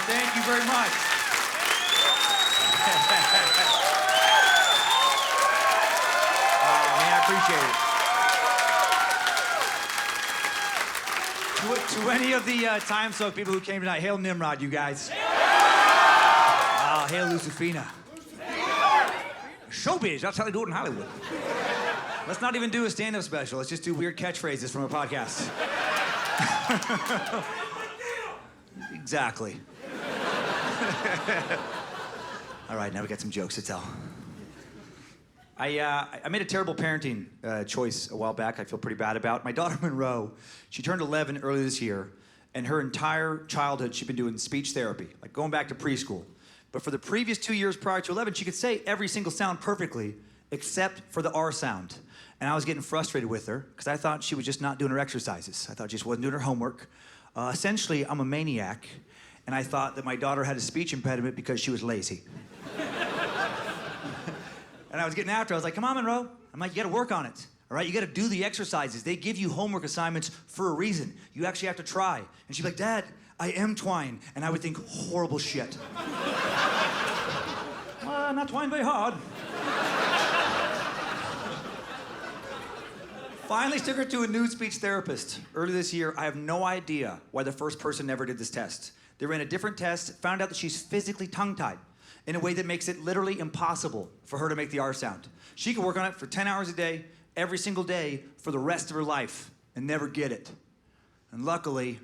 Thank you very much. Man, I appreciate it. To any of the time soak people who came tonight, hail Nimrod, you guys. Hail Lucifina. Showbiz, that's how they do it in Hollywood. Let's not even do a stand-up special. Let's just do weird catchphrases from a podcast. Exactly. All right, now we got some jokes to tell. I made a terrible parenting choice a while back I feel pretty bad about. My daughter Monroe, she turned 11 earlier this year, and her entire childhood she'd been doing speech therapy, like going back to preschool. But for the previous 2 years prior to 11, she could say every single sound perfectly, except for the R sound. And I was getting frustrated with her, because I thought she was just not doing her exercises. I thought she just wasn't doing her homework. Essentially, I'm a maniac, and I thought that my daughter had a speech impediment because she was lazy. And I was getting after her. I was like, come on, Monroe. I'm like, you gotta work on it. All right, you gotta do the exercises. They give you homework assignments for a reason. You actually have to try. And she'd be like, Dad, I am Twine. And I would think, horrible shit. Not Twine very hard. Finally took her to a new speech therapist. Earlier this year, I have no idea why the first person never did this test. They ran a different test, found out that she's physically tongue-tied in a way that makes it literally impossible for her to make the R sound. She could work on it for 10 hours a day, every single day, for the rest of her life, and never get it. And luckily,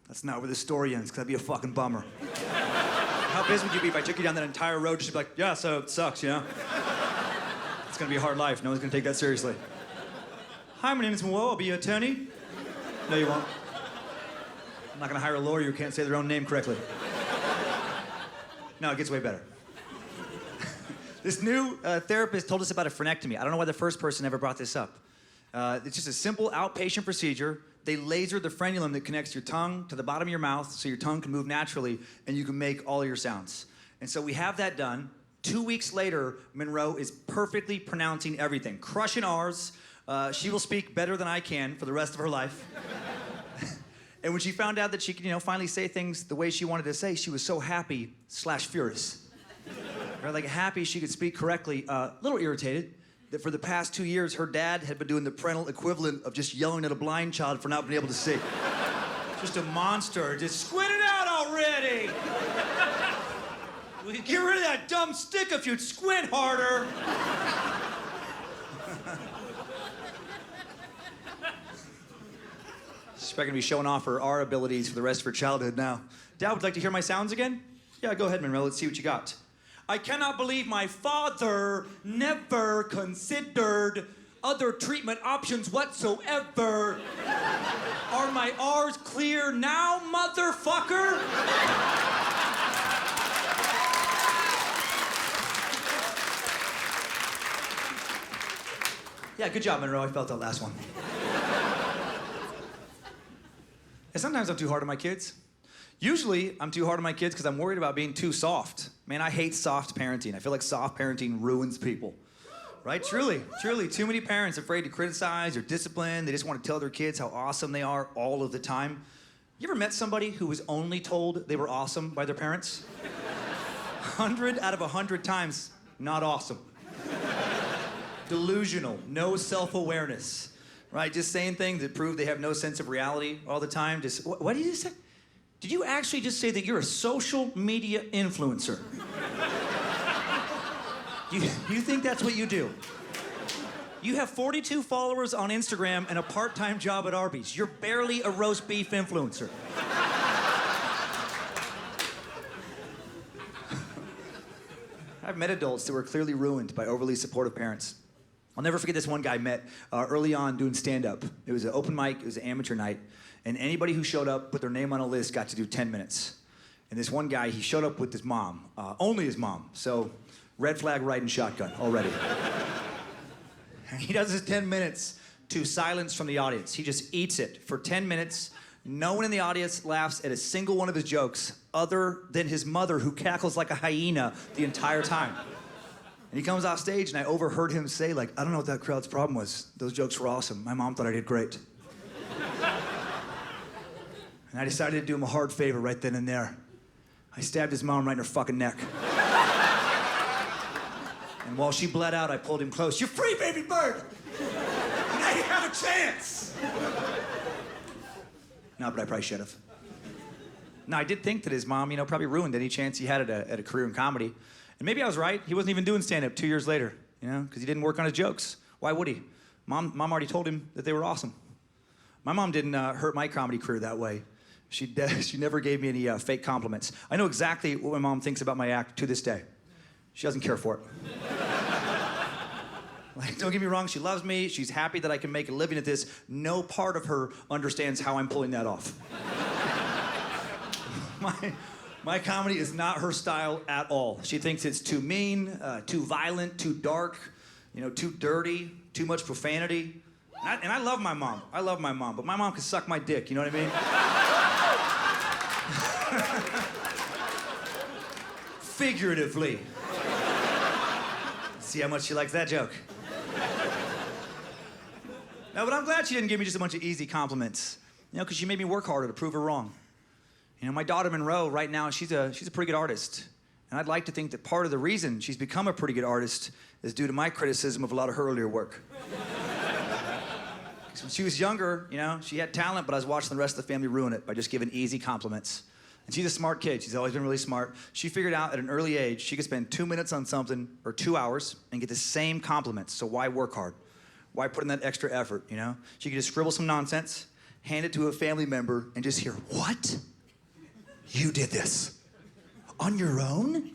that's not where the story ends, because that'd be a fucking bummer. How pissed would you be if I took you down that entire road just to be like, yeah, so it sucks, you know? It's gonna be a hard life. No one's gonna take that seriously. Hi, my name is Mo. I'll be your attorney. No, you won't. I'm not gonna hire a lawyer who can't say their own name correctly. No, it gets way better. This new therapist told us about a frenectomy. I don't know why the first person ever brought this up. It's just a simple outpatient procedure. They laser the frenulum that connects your tongue to the bottom of your mouth so your tongue can move naturally and you can make all your sounds. And so we have that done. 2 weeks later, Monroe is perfectly pronouncing everything. Crushing R's. She will speak better than I can for the rest of her life. And when she found out that she could, finally say things the way she wanted to say, she was so happy / furious. Right, like happy she could speak correctly, a little irritated that for the past 2 years, her dad had been doing the parental equivalent of just yelling at a blind child for not being able to see. Just a monster, just squint it out already! Will you get rid of that dumb stick if you'd squint harder? She's probably gonna be showing off her R abilities for the rest of her childhood now. Dad, would you like to hear my sounds again? Yeah, go ahead, Monroe, let's see what you got. I cannot believe my father never considered other treatment options whatsoever. Are my R's clear now, motherfucker? Yeah, good job, Monroe. I felt that last one. And sometimes I'm too hard on my kids. Usually, I'm too hard on my kids because I'm worried about being too soft. Man, I hate soft parenting. I feel like soft parenting ruins people. Right? Truly, too many parents afraid to criticize or discipline. They just want to tell their kids how awesome they are all of the time. You ever met somebody who was only told they were awesome by their parents? 100 out of 100 times, not awesome. Delusional, no self-awareness. Right? Just saying things that prove they have no sense of reality all the time. Just, what did you say? Did you actually just say that you're a social media influencer? You think that's what you do? You have 42 followers on Instagram and a part-time job at Arby's. You're barely a roast beef influencer. I've met adults that were clearly ruined by overly supportive parents. I'll never forget this one guy I met early on doing stand-up. It was an open mic, it was an amateur night, and anybody who showed up, put their name on a list, got to do 10 minutes. And this one guy, he showed up with his mom, only his mom, so red flag riding shotgun already. And he does his 10 minutes to silence from the audience. He just eats it for 10 minutes. No one in the audience laughs at a single one of his jokes other than his mother, who cackles like a hyena the entire time. And he comes off stage, and I overheard him say, I don't know what that crowd's problem was. Those jokes were awesome. My mom thought I did great. And I decided to do him a hard favor right then and there. I stabbed his mom right in her fucking neck. And while she bled out, I pulled him close. You're free, baby bird! Now you have a chance! No, but I probably should have. No, I did think that his mom, probably ruined any chance he had at a career in comedy. And maybe I was right. He wasn't even doing stand-up 2 years later, because he didn't work on his jokes. Why would he? Mom already told him that they were awesome. My mom didn't hurt my comedy career that way. She never gave me any fake compliments. I know exactly what my mom thinks about my act to this day. She doesn't care for it. Like, don't get me wrong, she loves me. She's happy that I can make a living at this. No part of her understands how I'm pulling that off. My comedy is not her style at all. She thinks it's too mean, too violent, too dark, too dirty, too much profanity. And I love my mom. I love my mom, but my mom can suck my dick, you know what I mean? Figuratively. See how much she likes that joke. No, but I'm glad she didn't give me just a bunch of easy compliments. Because she made me work harder to prove her wrong. My daughter Monroe, right now, she's a pretty good artist. And I'd like to think that part of the reason she's become a pretty good artist is due to my criticism of a lot of her earlier work. When she was younger, she had talent, but I was watching the rest of the family ruin it by just giving easy compliments. And she's a smart kid. She's always been really smart. She figured out at an early age she could spend 2 minutes on something or 2 hours and get the same compliments. So why work hard? Why put in that extra effort, She could just scribble some nonsense, hand it to a family member, and just hear, what? You did this? On your own?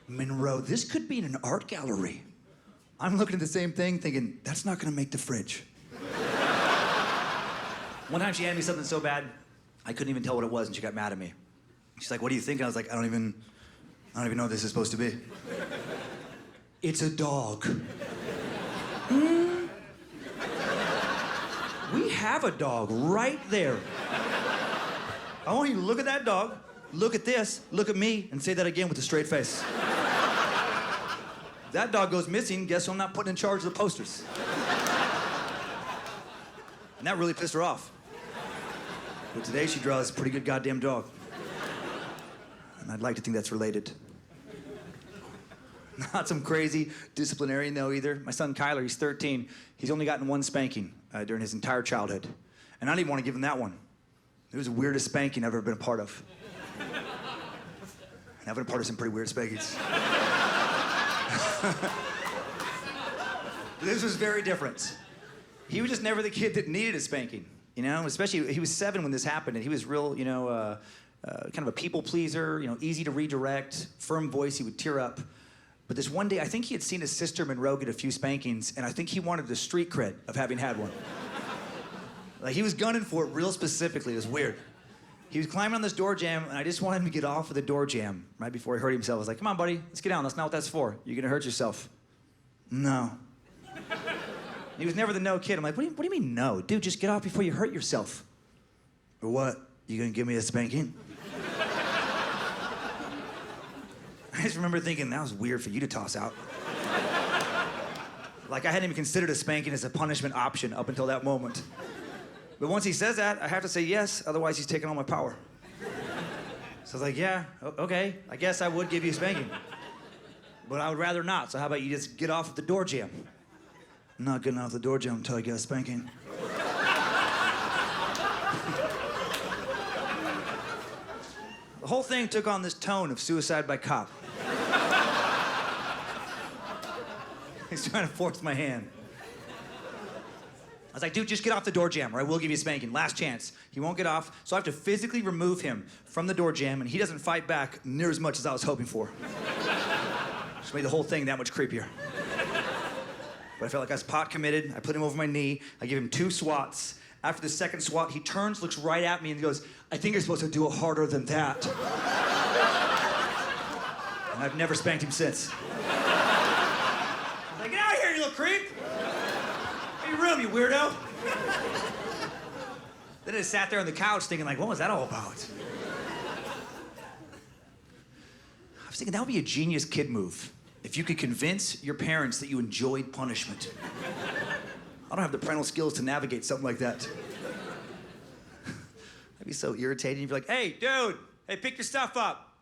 Monroe, this could be in an art gallery. I'm looking at the same thing thinking, that's not gonna make the fridge. One time she handed me something so bad, I couldn't even tell what it was, and she got mad at me. She's like, what do you think? And I was like, I don't even know what this is supposed to be. It's a dog. We have a dog right there. I want you to look at that dog, look at this, look at me, and say that again with a straight face. If that dog goes missing, guess who I'm not putting in charge of the posters? And that really pissed her off. But today she draws a pretty good goddamn dog. And I'd like to think that's related. Not some crazy disciplinarian though either. My son Kyler, he's 13. He's only gotten one spanking during his entire childhood. And I don't even want to give him that one. It was the weirdest spanking I've ever been a part of. And I've been a part of some pretty weird spankings. This was very different. He was just never the kid that needed a spanking, Especially, he was 7 when this happened, and he was real, kind of a people pleaser, easy to redirect, firm voice, he would tear up. But this one day, I think he had seen his sister Monroe get a few spankings, and I think he wanted the street cred of having had one. Like, he was gunning for it real specifically. It was weird. He was climbing on this door jamb, and I just wanted him to get off of the door jamb right before he hurt himself. I was like, come on, buddy, let's get down. That's not what that's for. You're gonna hurt yourself. No. He was never the no kid. I'm like, what do you mean no? Dude, just get off before you hurt yourself. Or what? You gonna give me a spanking? I just remember thinking, that was weird for you to toss out. Like, I hadn't even considered a spanking as a punishment option up until that moment. But once he says that, I have to say yes, otherwise he's taking all my power. So I was like, yeah, okay, I guess I would give you a spanking. But I would rather not, so how about you just get off of the door jamb? I'm not getting off the door jamb until I get a spanking. The whole thing took on this tone of suicide by cop. He's trying to force my hand. I was like, dude, just get off the door jamb, or I will give you a spanking. Last chance. He won't get off, so I have to physically remove him from the door jamb, and he doesn't fight back near as much as I was hoping for. Just made the whole thing that much creepier. But I felt like I was pot committed. I put him over my knee. I gave him 2 swats. After the second swat, he turns, looks right at me, and goes, I think you're supposed to do it harder than that. And I've never spanked him since. I'm like, get out of here, you little creep! In your room, you weirdo! Then I just sat there on the couch thinking, like, what was that all about? I was thinking that would be a genius kid move. If you could convince your parents that you enjoyed punishment. I don't have the parental skills to navigate something like that. That'd be so irritating. You'd be like, hey, dude, hey, pick your stuff up.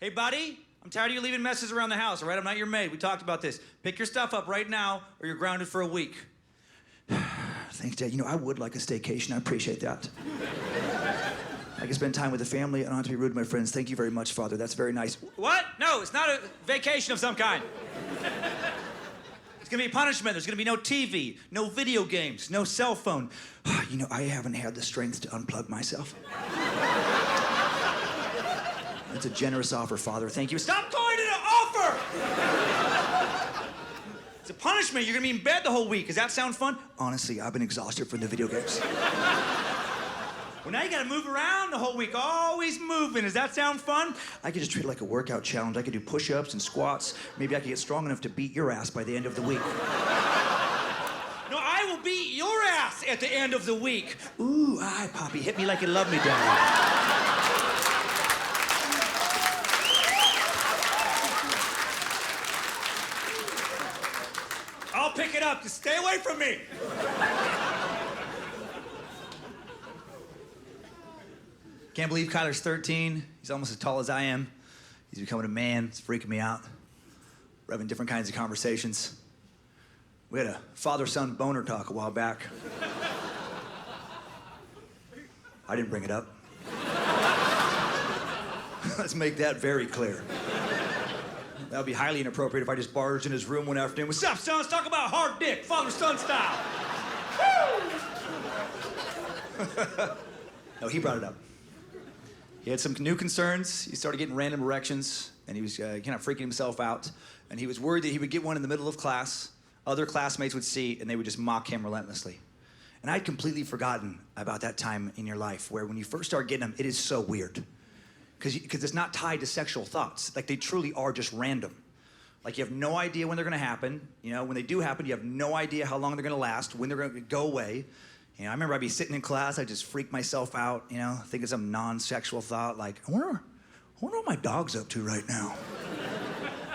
Hey, buddy, I'm tired of you leaving messes around the house, all right? I'm not your maid. We talked about this. Pick your stuff up right now, or you're grounded for a week. Thanks, Dad. You know, I would like a staycation. I appreciate that. I can spend time with the family. I don't have to be rude to my friends. Thank you very much, Father. That's very nice. What? No, it's not a vacation of some kind. It's gonna be punishment. There's gonna be no TV, no video games, no cell phone. You know, I haven't had the strength to unplug myself. That's a generous offer, Father. Thank you. Stop calling it an offer! It's a punishment. You're gonna be in bed the whole week. Does that sound fun? Honestly, I've been exhausted from the video games. Well, now you gotta move around the whole week. Always moving. Does that sound fun? I could just treat it like a workout challenge. I could do push-ups and squats. Maybe I could get strong enough to beat your ass by the end of the week. No, I will beat your ass at the end of the week. Ooh, hi, Poppy. Hit me like you love me, Daddy. I'll pick it up. Just stay away from me. Can't believe Kyler's 13. He's almost as tall as I am. He's becoming a man. It's freaking me out. We're having different kinds of conversations. We had a father-son boner talk a while back. I didn't bring it up. Let's make that very clear. That would be highly inappropriate if I just barged in his room one afternoon. What's up, son? Let's talk about hard dick, father-son style. No, he brought it up. He had some new concerns. He started getting random erections, and he was kind of freaking himself out. And he was worried that he would get one in the middle of class. Other classmates would see, and they would just mock him relentlessly. And I'd completely forgotten about that time in your life where when you first start getting them, it is so weird. Because it's not tied to sexual thoughts. Like, they truly are just random. Like, you have no idea when they're gonna happen. You know, when they do happen, you have no idea how long they're gonna last, when they're gonna go away. You know, I remember I'd be sitting in class, I'd just freak myself out, you know, thinking some non-sexual thought, like, I wonder what my dog's up to right now.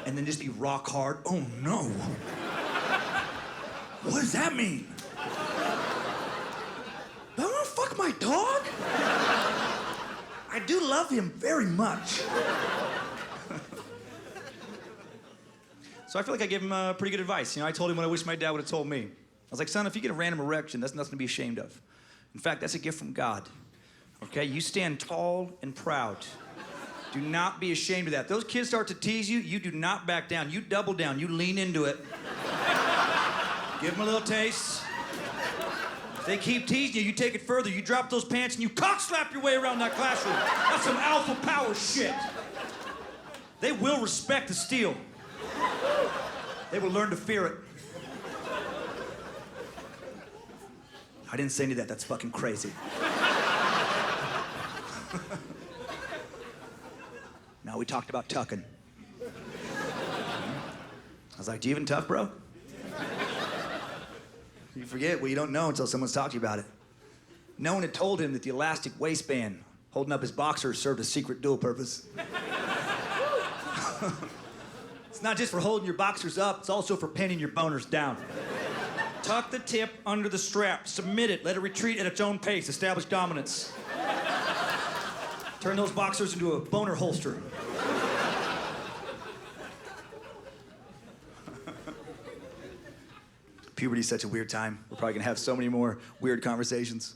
And then just be rock hard, oh no. What does that mean? Do I wanna fuck my dog? I do love him very much. So I feel like I gave him pretty good advice. You know, I told him what I wish my dad would have told me. I was like, son, if you get a random erection, that's nothing to be ashamed of. In fact, that's a gift from God. Okay, you stand tall and proud. Do not be ashamed of that. Those kids start to tease you, you do not back down. You double down, you lean into it. Give them a little taste. If they keep teasing you, you take it further. You drop those pants and you cock slap your way around that classroom. That's some alpha power shit. They will respect the steel. They will learn to fear it. I didn't say any of that. That's fucking crazy. Now we talked about tucking. I was like, do you even tuck, bro? You forget what you don't know until someone's talked to you about it. No one had told him that the elastic waistband holding up his boxers served a secret dual purpose. It's not just for holding your boxers up, it's also for pinning your boners down. Tuck the tip under the strap, submit it, let it retreat at its own pace, establish dominance. Turn those boxers into a boner holster. Puberty's such a weird time. We're probably gonna have so many more weird conversations.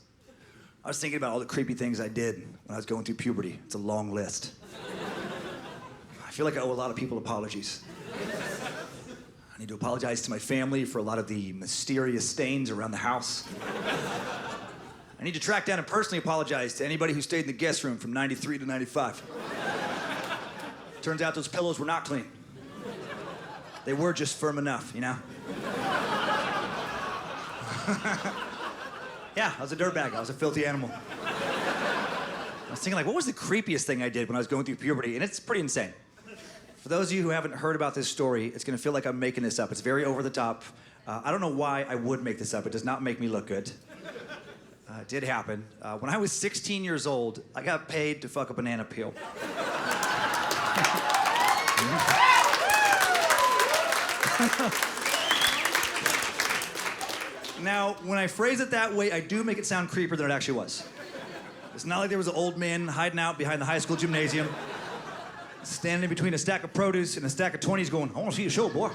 I was thinking about all the creepy things I did when I was going through puberty. It's a long list. I feel like I owe a lot of people apologies. I need to apologize to my family for a lot of the mysterious stains around the house. I need to track down and personally apologize to anybody who stayed in the guest room from 93 to 95. Turns out those pillows were not clean. They were just firm enough, you know? Yeah, I was a dirtbag. I was a filthy animal. I was thinking, like, what was the creepiest thing I did when I was going through puberty? And it's pretty insane. For those of you who haven't heard about this story, it's gonna feel like I'm making this up. It's very over the top. I don't know why I would make this up. It does not make me look good. It did happen. When I was 16 years old, I got paid to fuck a banana peel. Now, when I phrase it that way, I do make it sound creepier than it actually was. It's not like there was an old man hiding out behind the high school gymnasium. Standing between a stack of produce and a stack of 20s going, I want to see a show, boy.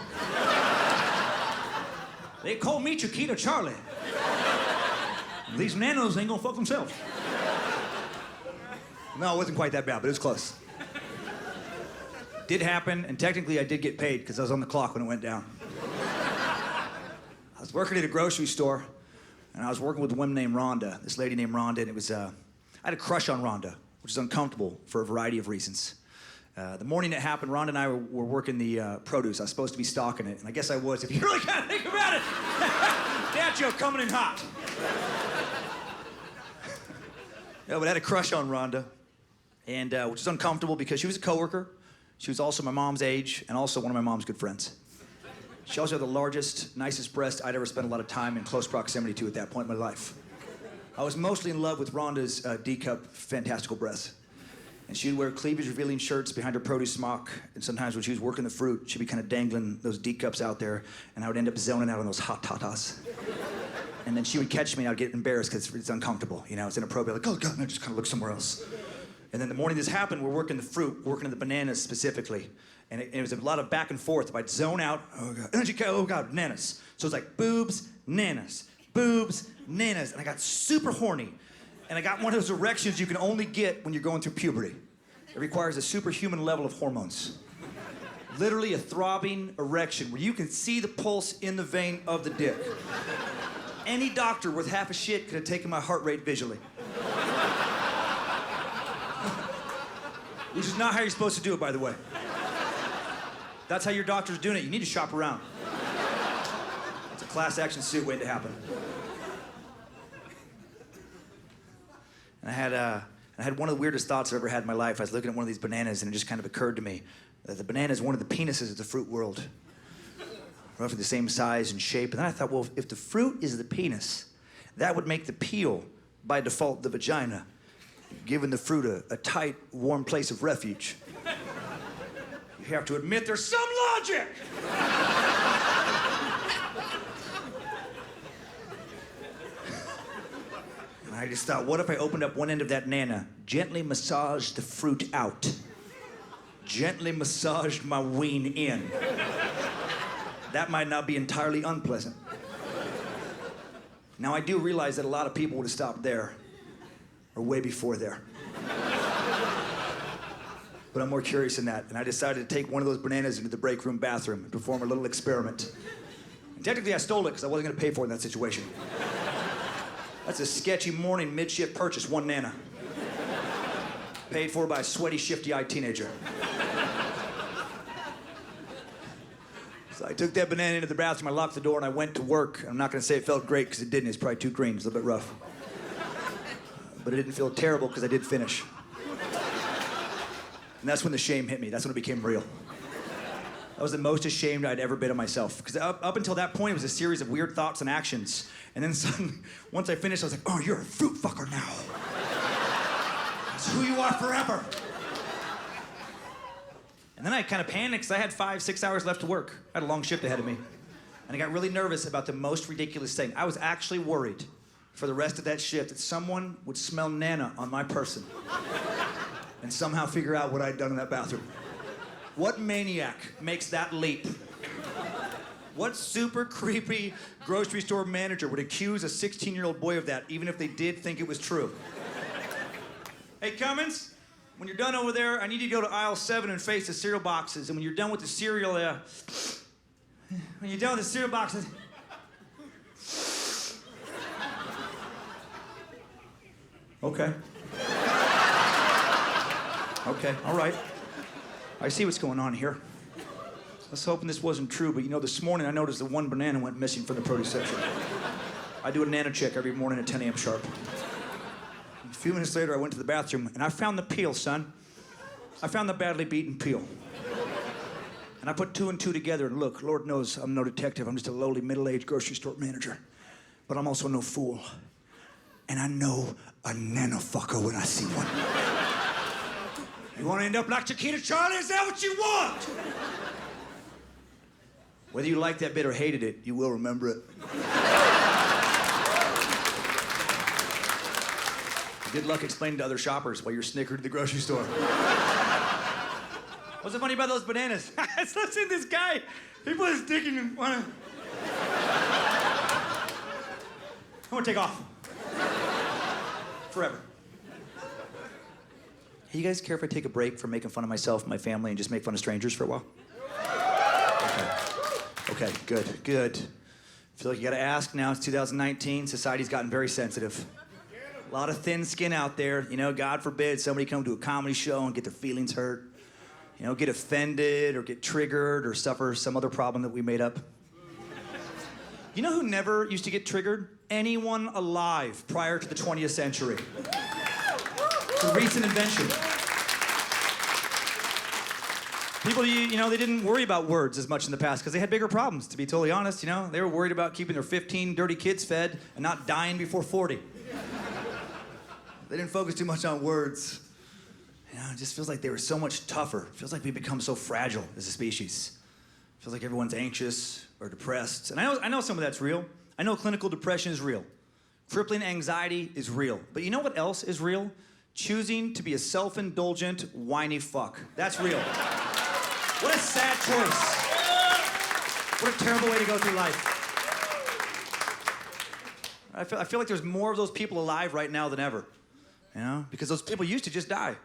They call me Chiquita Charlie. These nanos ain't gonna fuck themselves. No, it wasn't quite that bad, but it was close. Did happen, and technically I did get paid because I was on the clock when it went down. I was working at a grocery store, and I was working with a woman named Rhonda, this lady named Rhonda, and it was, I had a crush on Rhonda, which is uncomfortable for a variety of reasons. The morning it happened, Rhonda and I were working the produce. I was supposed to be stocking it, and I guess I was, if you really gotta think about it. Dad joke coming in hot. Yeah, but I had a crush on Rhonda, and which is uncomfortable because she was a coworker. She was also my mom's age, and also one of my mom's good friends. She also had the largest, nicest breast I'd ever spent a lot of time in close proximity to at that point in my life. I was mostly in love with Rhonda's D-cup fantastical breasts. And she'd wear cleavage-revealing shirts behind her produce smock, and sometimes when she was working the fruit, she'd be kind of dangling those D-cups out there, and I would end up zoning out on those hot tatas. And then she would catch me, and I'd get embarrassed because it's uncomfortable, you know, it's inappropriate, like, oh God, and I just kind of look somewhere else. And then the morning this happened, we're working the fruit, working the bananas specifically, and it was a lot of back and forth. If I'd zone out, oh God, and she'd go, oh God, bananas. So it's like boobs, nanas, boobs, nanas, and I got super horny. And I got one of those erections you can only get when you're going through puberty. It requires a superhuman level of hormones. Literally a throbbing erection where you can see the pulse in the vein of the dick. Any doctor worth half a shit could have taken my heart rate visually. Which is not how you're supposed to do it, by the way. That's how your doctor's doing it. You need to shop around. It's a class action suit waiting to happen. And I had one of the weirdest thoughts I've ever had in my life. I was looking at one of these bananas, and it just kind of occurred to me that the banana is one of the penises of the fruit world. Roughly the same size and shape. And then I thought, well, if the fruit is the penis, that would make the peel, by default, the vagina, giving the fruit a tight, warm place of refuge. You have to admit there's some logic! I just thought, what if I opened up one end of that nana, gently massaged the fruit out, gently massaged my ween in? That might not be entirely unpleasant. Now, I do realize that a lot of people would have stopped there, or way before there. But I'm more curious than that, and I decided to take one of those bananas into the break room bathroom and perform a little experiment. And technically, I stole it because I wasn't going to pay for it in that situation. That's a sketchy morning mid-shift purchase, one nana. Paid for by a sweaty, shifty-eyed teenager. So I took that banana into the bathroom, I locked the door, and I went to work. I'm not gonna say it felt great, because it didn't. It's probably too green, it's a little bit rough. But it didn't feel terrible, because I did finish. And that's when the shame hit me. That's when it became real. I was the most ashamed I'd ever been of myself. Because up until that point, it was a series of weird thoughts and actions. And then suddenly, once I finished, I was like, oh, you're a fruit fucker now. That's who you are forever. And then I kind of panicked because I had 5-6 hours left to work. I had a long shift ahead of me. And I got really nervous about the most ridiculous thing. I was actually worried for the rest of that shift that someone would smell Nana on my person and somehow figure out what I'd done in that bathroom. What maniac makes that leap? What super creepy grocery store manager would accuse a 16-year-old boy of that, even if they did think it was true? Hey, Cummins, when you're done over there, I need you to go to aisle 7 and face the cereal boxes. And when you're done with the cereal, when you're done with the cereal boxes... Okay. Okay, all right. I see what's going on here. I was hoping this wasn't true, but you know, this morning I noticed that one banana went missing from the produce section. I do a nana check every morning at 10 a.m. sharp. A few minutes later, I went to the bathroom, and I found the peel, son. I found the badly beaten peel. And I put 2 and 2 together, and look, Lord knows I'm no detective. I'm just a lowly, middle-aged grocery store manager. But I'm also no fool. And I know a nana fucker when I see one. You want to end up like Chiquita Charlie? Is that what you want? Whether you liked that bit or hated it, you will remember it. Good luck explaining to other shoppers why you're snickered at the grocery store. What's so funny about those bananas? I've seen this guy. He put his dick in one of... I'm gonna take off. Forever. Hey, you guys care if I take a break from making fun of myself and my family and just make fun of strangers for a while? Okay, good. I feel like you gotta ask now. It's 2019. Society's gotten very sensitive. A lot of thin skin out there. You know, God forbid somebody come to a comedy show and get their feelings hurt. You know, get offended or get triggered or suffer some other problem that we made up. You know who never used to get triggered? Anyone alive prior to the 20th century. It's a recent invention. People, you know, they didn't worry about words as much in the past because they had bigger problems, to be totally honest, you know? They were worried about keeping their 15 dirty kids fed and not dying before 40. They didn't focus too much on words. You know, it just feels like they were so much tougher. It feels like we've become so fragile as a species. It feels like everyone's anxious or depressed. And I know some of that's real. I know clinical depression is real. Crippling anxiety is real. But you know what else is real? Choosing to be a self-indulgent, whiny fuck. That's real. What a sad choice. What a terrible way to go through life. I feel like there's more of those people alive right now than ever. You know? Because those people used to just die.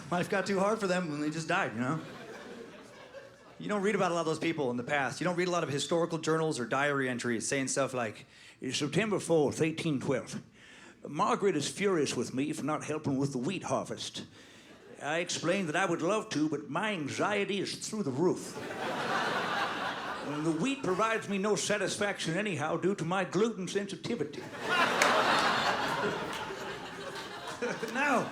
Life got too hard for them and they just died, you know? You don't read about a lot of those people in the past. You don't read a lot of historical journals or diary entries saying stuff like, "It's September 4th, 1812. Margaret is furious with me for not helping with the wheat harvest. I explained that I would love to, but my anxiety is through the roof. And the wheat provides me no satisfaction anyhow due to my gluten sensitivity." No.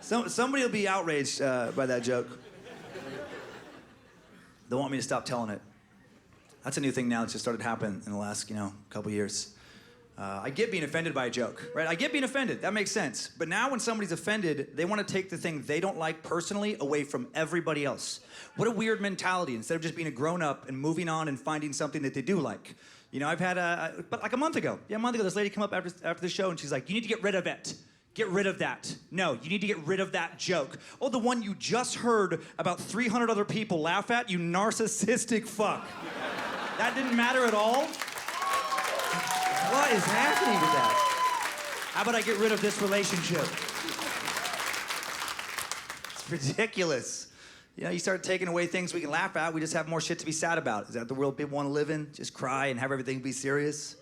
Somebody will be outraged by that joke. They'll want me to stop telling it. That's a new thing now that's just started happening in the last, couple years. I get being offended by a joke, right? I get being offended. That makes sense. But now when somebody's offended, they want to take the thing they don't like personally away from everybody else. What a weird mentality, instead of just being a grown-up and moving on and finding something that they do like. You know, I've had but like a month ago, this lady come up after the show and she's like, "You need to get rid of it. Get rid of that. No, you need to get rid of that joke. Oh, the one you just heard about 300 other people laugh at, you narcissistic fuck. That didn't matter at all? What is happening with that? How about I get rid of this relationship?" It's ridiculous. You know, you start taking away things we can laugh at, we just have more shit to be sad about. Is that the world people want to live in? Just cry and have everything be serious?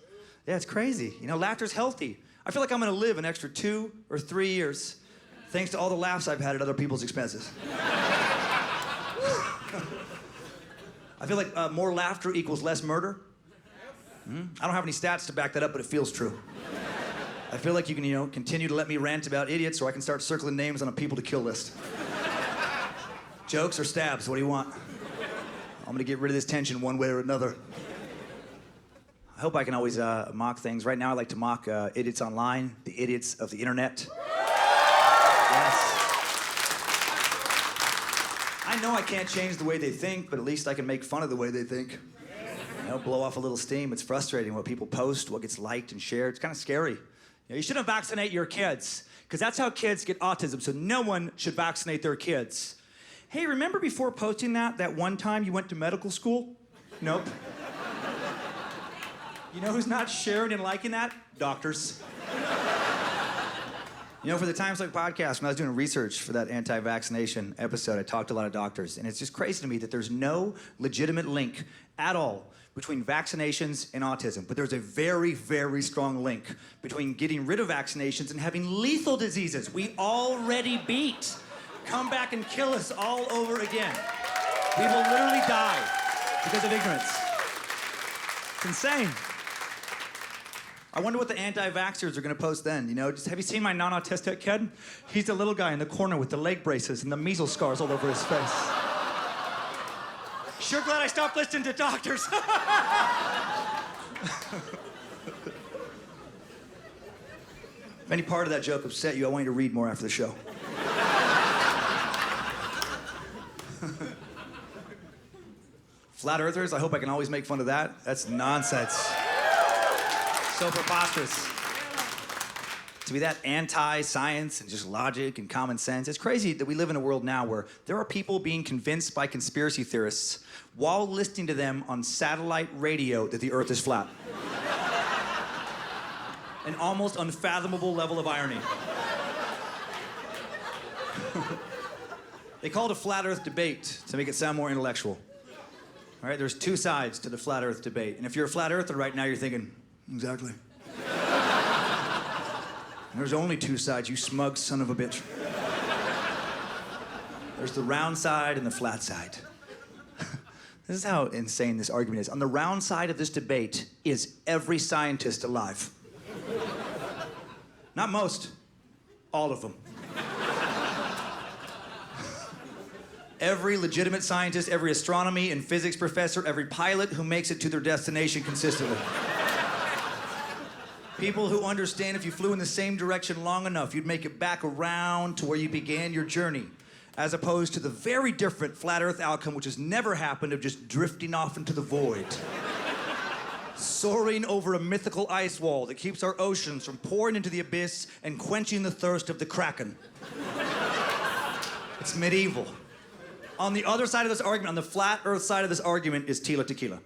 Yeah, it's crazy. You know, laughter's healthy. I feel like I'm gonna live an extra 2 or 3 years thanks to all the laughs I've had at other people's expenses. I feel like more laughter equals less murder. I don't have any stats to back that up, but it feels true. I feel like you can, continue to let me rant about idiots, or I can start circling names on a people to kill list. Jokes or stabs, what do you want? I'm gonna get rid of this tension one way or another. I hope I can always mock things. Right now I like to mock idiots online, the idiots of the internet. Yes. I know I can't change the way they think, but at least I can make fun of the way they think. Blow off a little steam. It's frustrating what people post, what gets liked and shared. It's kind of scary. You shouldn't vaccinate your kids, because that's how kids get autism, so no one should vaccinate their kids. Hey, remember before posting that one time you went to medical school? Nope. You know who's not sharing and liking that? Doctors. For the Times Like podcast, when I was doing research for that anti-vaccination episode, I talked to a lot of doctors, and it's just crazy to me that there's no legitimate link at all between vaccinations and autism. But there's a very, very strong link between getting rid of vaccinations and having lethal diseases we already beat come back and kill us all over again. We will literally die because of ignorance. It's insane. I wonder what the anti-vaxxers are gonna post then, have you seen my non-autistic kid? He's the little guy in the corner with the leg braces and the measles scars all over his face. Sure glad I stopped listening to doctors. If any part of that joke upset you, I want you to read more after the show. Flat earthers, I hope I can always make fun of that. That's nonsense. So preposterous. to be that anti-science and just logic and common sense. It's crazy that we live in a world now where there are people being convinced by conspiracy theorists while listening to them on satellite radio that the Earth is flat. An almost unfathomable level of irony. They call it a flat Earth debate to make it sound more intellectual. All right, there's two sides to the flat Earth debate. And if you're a flat earther right now, you're thinking, exactly. There's only two sides, you smug son of a bitch. There's the round side and the flat side. This is how insane this argument is. On the round side of this debate is every scientist alive. Not most, all of them. Every legitimate scientist, every astronomy and physics professor, every pilot who makes it to their destination consistently. People who understand if you flew in the same direction long enough, you'd make it back around to where you began your journey, as opposed to the very different flat Earth outcome, which has never happened, of just drifting off into the void. Soaring over a mythical ice wall that keeps our oceans from pouring into the abyss and quenching the thirst of the Kraken. It's medieval. On the other side of this argument, on the flat Earth side of this argument, is Tila Tequila.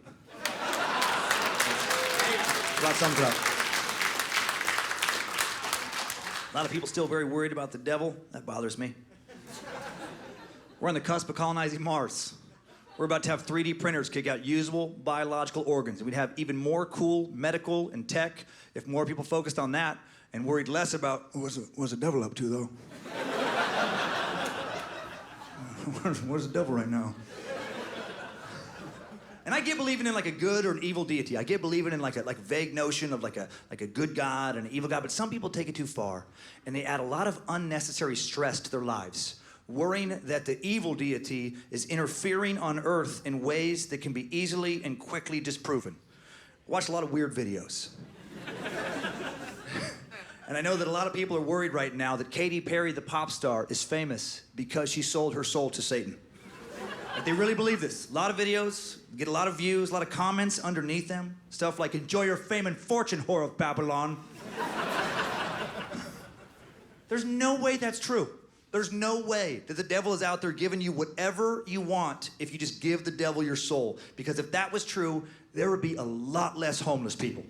That sums it up. A lot of people still very worried about the devil. That bothers me. We're on the cusp of colonizing Mars. We're about to have 3D printers kick out usable biological organs. And we'd have even more cool medical and tech if more people focused on that and worried less about what's the devil up to, though? Where's the devil right now? And I get believing in like a good or an evil deity. I get believing in like a vague notion of like a good God and an evil God, but some people take it too far and they add a lot of unnecessary stress to their lives, worrying that the evil deity is interfering on Earth in ways that can be easily and quickly disproven. I watch a lot of weird videos. And I know that a lot of people are worried right now that Katy Perry, the pop star, is famous because she sold her soul to Satan. Like, they really believe this. A lot of videos, get a lot of views, a lot of comments underneath them. Stuff like, enjoy your fame and fortune, whore of Babylon. There's no way that's true. There's no way that the devil is out there giving you whatever you want if you just give the devil your soul. Because if that was true, there would be a lot less homeless people.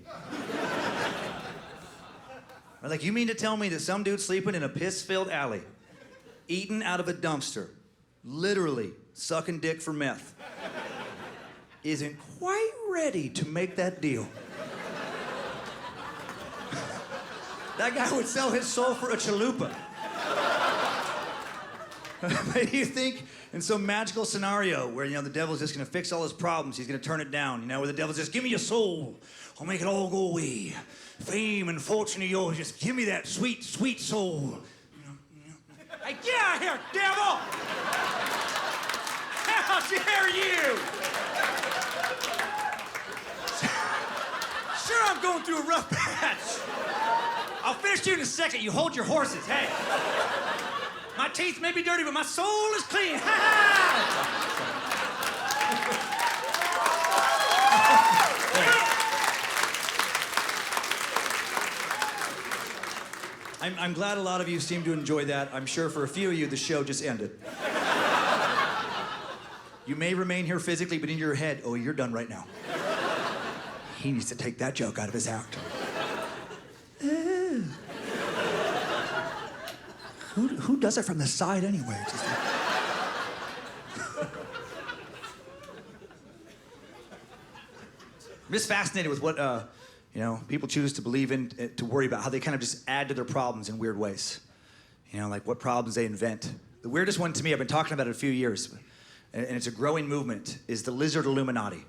Like, you mean to tell me that some dude sleeping in a piss-filled alley, eating out of a dumpster, literally sucking dick for meth, isn't quite ready to make that deal? That guy would sell his soul for a chalupa. But you think in some magical scenario where, the devil's just gonna fix all his problems, he's gonna turn it down, where the devil's just, give me your soul, I'll make it all go away. Fame and fortune of yours, just give me that sweet, sweet soul. Hey, get out of here, devil! How dare you! Sure, I'm going through a rough patch. I'll finish you in a second. You hold your horses, hey. My teeth may be dirty, but my soul is clean. Ha ha! I'm glad a lot of you seem to enjoy that. I'm sure for a few of you, the show just ended. You may remain here physically, but in your head, oh, you're done right now. He needs to take that joke out of his act. Who does it from the side anyway? Just like... I'm just fascinated with what people choose to believe in, to worry about, how they kind of just add to their problems in weird ways. Like what problems they invent. The weirdest one to me, I've been talking about it a few years, and it's a growing movement, is the lizard Illuminati.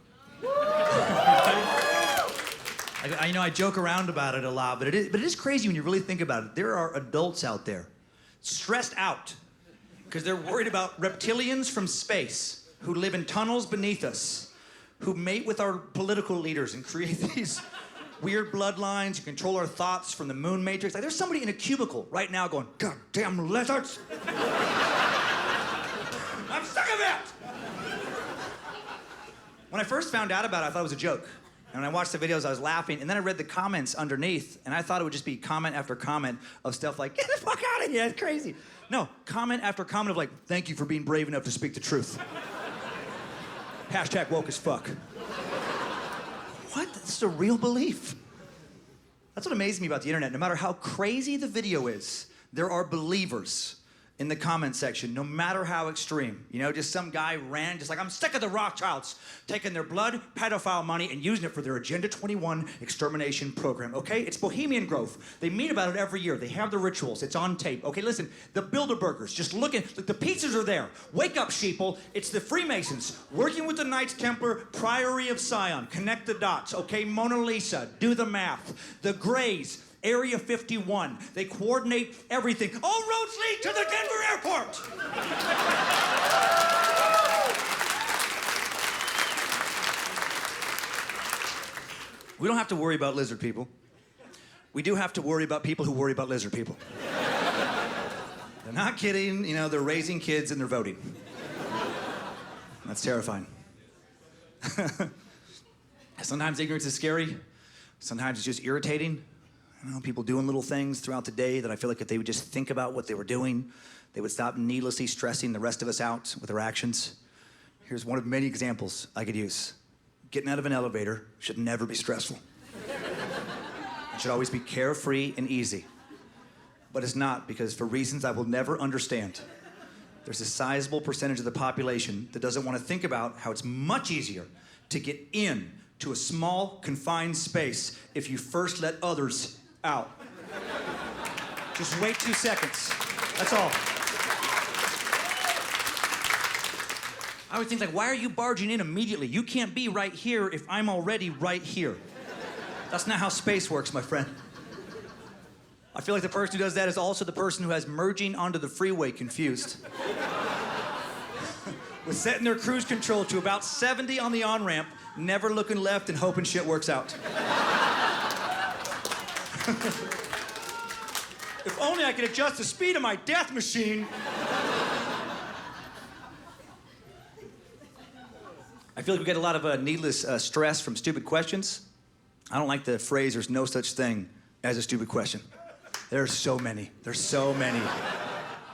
I joke around about it a lot, but it is crazy when you really think about it. There are adults out there stressed out because they're worried about reptilians from space who live in tunnels beneath us, who mate with our political leaders and create these weird bloodlines and control our thoughts from the moon matrix. Like, there's somebody in a cubicle right now going, goddamn lizards! I'm sick of it! When I first found out about it, I thought it was a joke. And when I watched the videos, I was laughing, and then I read the comments underneath, and I thought it would just be comment after comment of stuff like, get the fuck out of here, that's crazy. No, comment after comment of like, thank you for being brave enough to speak the truth. Hashtag woke as fuck. What? That's a real belief. That's what amazes me about the internet. No matter how crazy the video is, there are believers in the comment section, no matter how extreme. You know, just some guy ran, just like, I'm sick of the Rothschilds taking their blood, pedophile money, and using it for their Agenda 21 extermination program, okay? It's Bohemian Grove. They meet about it every year. They have the rituals. It's on tape. Okay, listen, the Bilderbergers, just looking, look, the pizzas are there. Wake up, sheeple. It's the Freemasons, working with the Knights Templar, Priory of Sion. Connect the dots, okay? Mona Lisa, do the math. The Greys, Area 51. They coordinate everything. All roads lead to the Denver airport. We don't have to worry about lizard people. We do have to worry about people who worry about lizard people. They're not kidding, you know, they're raising kids and they're voting. That's terrifying. Sometimes ignorance is scary. Sometimes it's just irritating. You know, people doing little things throughout the day that I feel like if they would just think about what they were doing, they would stop needlessly stressing the rest of us out with their actions. Here's one of many examples I could use. Getting out of an elevator should never be stressful. It should always be carefree and easy. But it's not, because for reasons I will never understand, there's a sizable percentage of the population that doesn't want to think about how it's much easier to get in to a small, confined space if you first let others out. Just wait 2 seconds. That's all. I would think, like, why are you barging in immediately? You can't be right here if I'm already right here. That's not how space works, my friend. I feel like the person who does that is also the person who has merging onto the freeway confused. With setting their cruise control to about 70 on the on-ramp, never looking left and hoping shit works out. If only I could adjust the speed of my death machine. I feel like we get a lot of needless stress from stupid questions. I don't like the phrase, there's no such thing as a stupid question. There's so many. There's so many.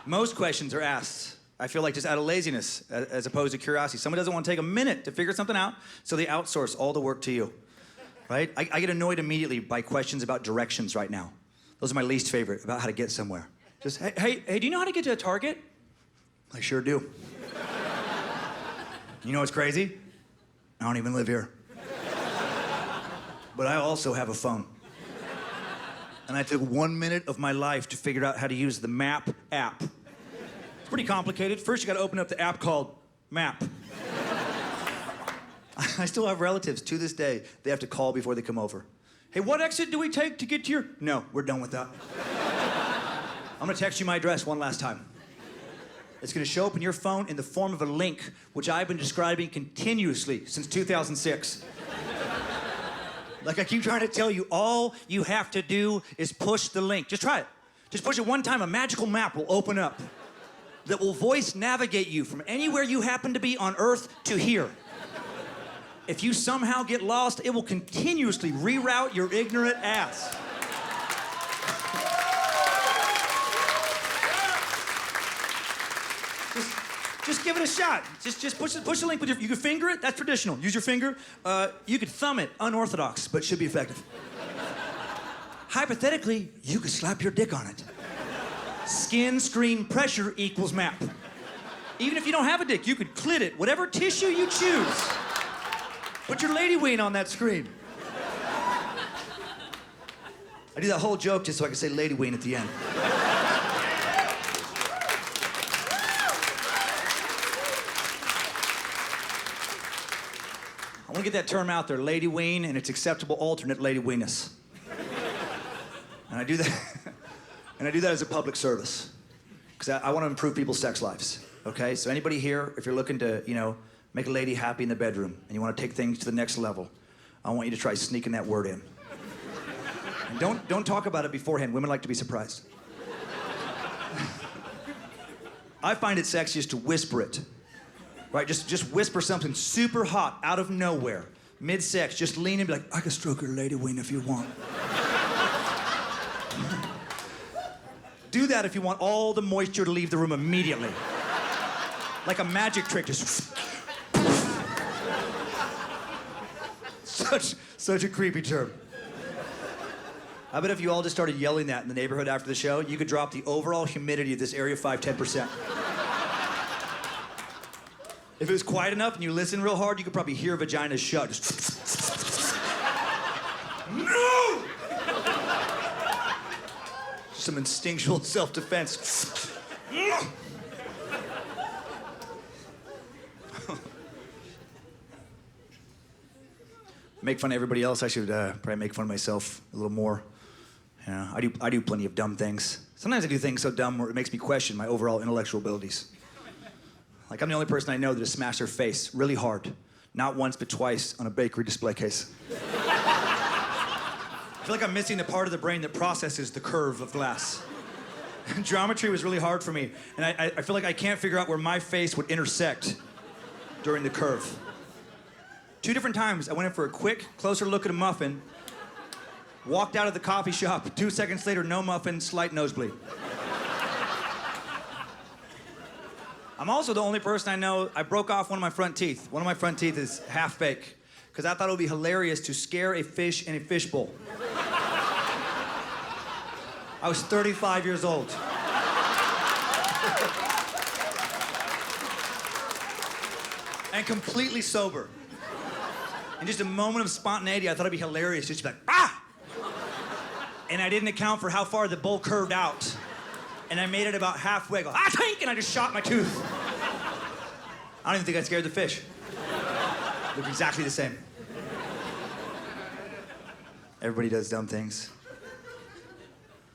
Most questions are asked, I feel like, just out of laziness as opposed to curiosity. Someone doesn't want to take a minute to figure something out, so they outsource all the work to you, right? I get annoyed immediately by questions about directions right now. Those are my least favorite, about how to get somewhere. Just, hey, do you know how to get to a Target? I sure do. You know what's crazy? I don't even live here. But I also have a phone. And I took 1 minute of my life to figure out how to use the Map app. It's pretty complicated. First, you gotta open up the app called Map. I still have relatives to this day. They have to call before they come over. Hey, what exit do we take to get to your... No, we're done with that. I'm gonna text you my address one last time. It's gonna show up in your phone in the form of a link, which I've been describing continuously since 2006. Like I keep trying to tell you, all you have to do is push the link. Just try it. Just push it one time, a magical map will open up that will voice navigate you from anywhere you happen to be on Earth to here. If you somehow get lost, it will continuously reroute your ignorant ass. Just give it a shot. Just push the link with your... You can finger it, that's traditional. Use your finger. You could thumb it, unorthodox, but should be effective. Hypothetically, you could slap your dick on it. Skin, screen, pressure equals map. Even if you don't have a dick, you could clit it, whatever tissue you choose. Put your lady ween on that screen. I do that whole joke just so I can say lady ween at the end. I want to get that term out there, lady ween, and its acceptable alternate, lady weeness. And I do that as a public service, because I want to improve people's sex lives, okay? So anybody here, if you're looking to, you know, make a lady happy in the bedroom, and you want to take things to the next level, I want you to try sneaking that word in. And don't talk about it beforehand. Women like to be surprised. I find it sexiest to whisper it. Right, just whisper something super hot out of nowhere. Mid-sex, just lean and be like, I can stroke your lady wing if you want. Do that if you want all the moisture to leave the room immediately. Like a magic trick, just... Such a creepy term. I bet if you all just started yelling that in the neighborhood after the show, you could drop the overall humidity of this area 10%. If it was quiet enough and you listen real hard, you could probably hear vaginas shut. Just... No! Some instinctual self-defense. Make fun of everybody else. I should probably make fun of myself a little more. You know, I do plenty of dumb things. Sometimes I do things so dumb where it makes me question my overall intellectual abilities. Like, I'm the only person I know that has smashed their face really hard. Not once, but twice on a bakery display case. I feel like I'm missing the part of the brain that processes the curve of glass. Geometry was really hard for me, and I feel like I can't figure out where my face would intersect during the curve. 2 different times, I went in for a quick, closer look at a muffin, walked out of the coffee shop, 2 seconds later, no muffin, slight nosebleed. I'm also the only person I know, I broke off one of my front teeth. One of my front teeth is half fake, because I thought it would be hilarious to scare a fish in a fishbowl. I was 35 years old. And completely sober. In just a moment of spontaneity, I thought it'd be hilarious just to be like, ah! And I didn't account for how far the bowl curved out. And I made it about halfway, I go, ah, tink! And I just shot my tooth. I don't even think I scared the fish. Looked exactly the same. Everybody does dumb things.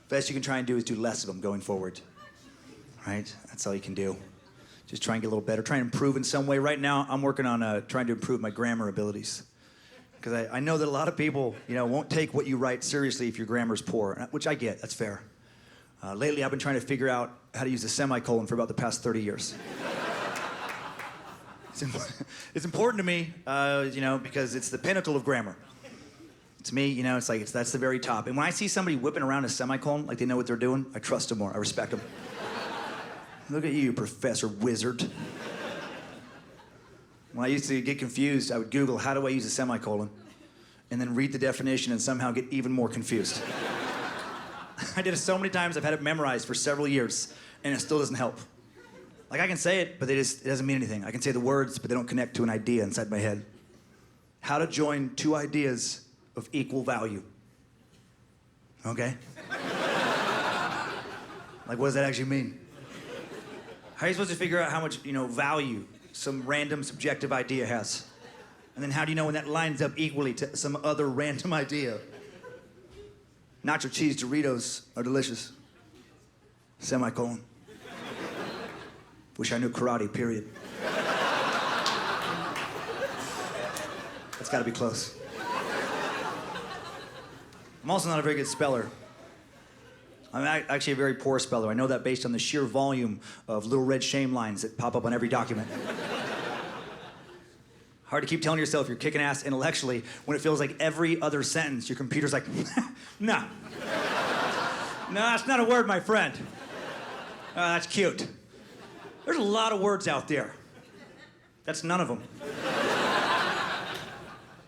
Best you can try and do is do less of them going forward. Right? That's all you can do. Just try and get a little better. Try and improve in some way. Right now, I'm working on trying to improve my grammar abilities. Because I know that a lot of people, won't take what you write seriously if your grammar's poor, which I get. That's fair. Lately, I've been trying to figure out how to use a semicolon for about the past 30 years. It's important to me, because it's the pinnacle of grammar. To me, that's the very top. And when I see somebody whipping around a semicolon like they know what they're doing, I trust them more. I respect them. Look at you, Professor Wizard. When I used to get confused, I would Google, how do I use a semicolon? And then read the definition and somehow get even more confused. I did it so many times, I've had it memorized for several years, and it still doesn't help. Like, I can say it, but it doesn't mean anything. I can say the words, but they don't connect to an idea inside my head. How to join 2 ideas of equal value. Okay? Like, what does that actually mean? How are you supposed to figure out how much, value some random subjective idea has? And then how do you know when that lines up equally to some other random idea? Nacho cheese Doritos are delicious. Semicolon. Wish I knew karate, period. That's gotta be close. I'm also not a very good speller. I'm actually a very poor speller. I know that based on the sheer volume of little red shame lines that pop up on every document. Hard to keep telling yourself you're kicking ass intellectually when it feels like every other sentence, your computer's like, no. No, that's not a word, my friend. Oh, that's cute. There's a lot of words out there. That's none of them.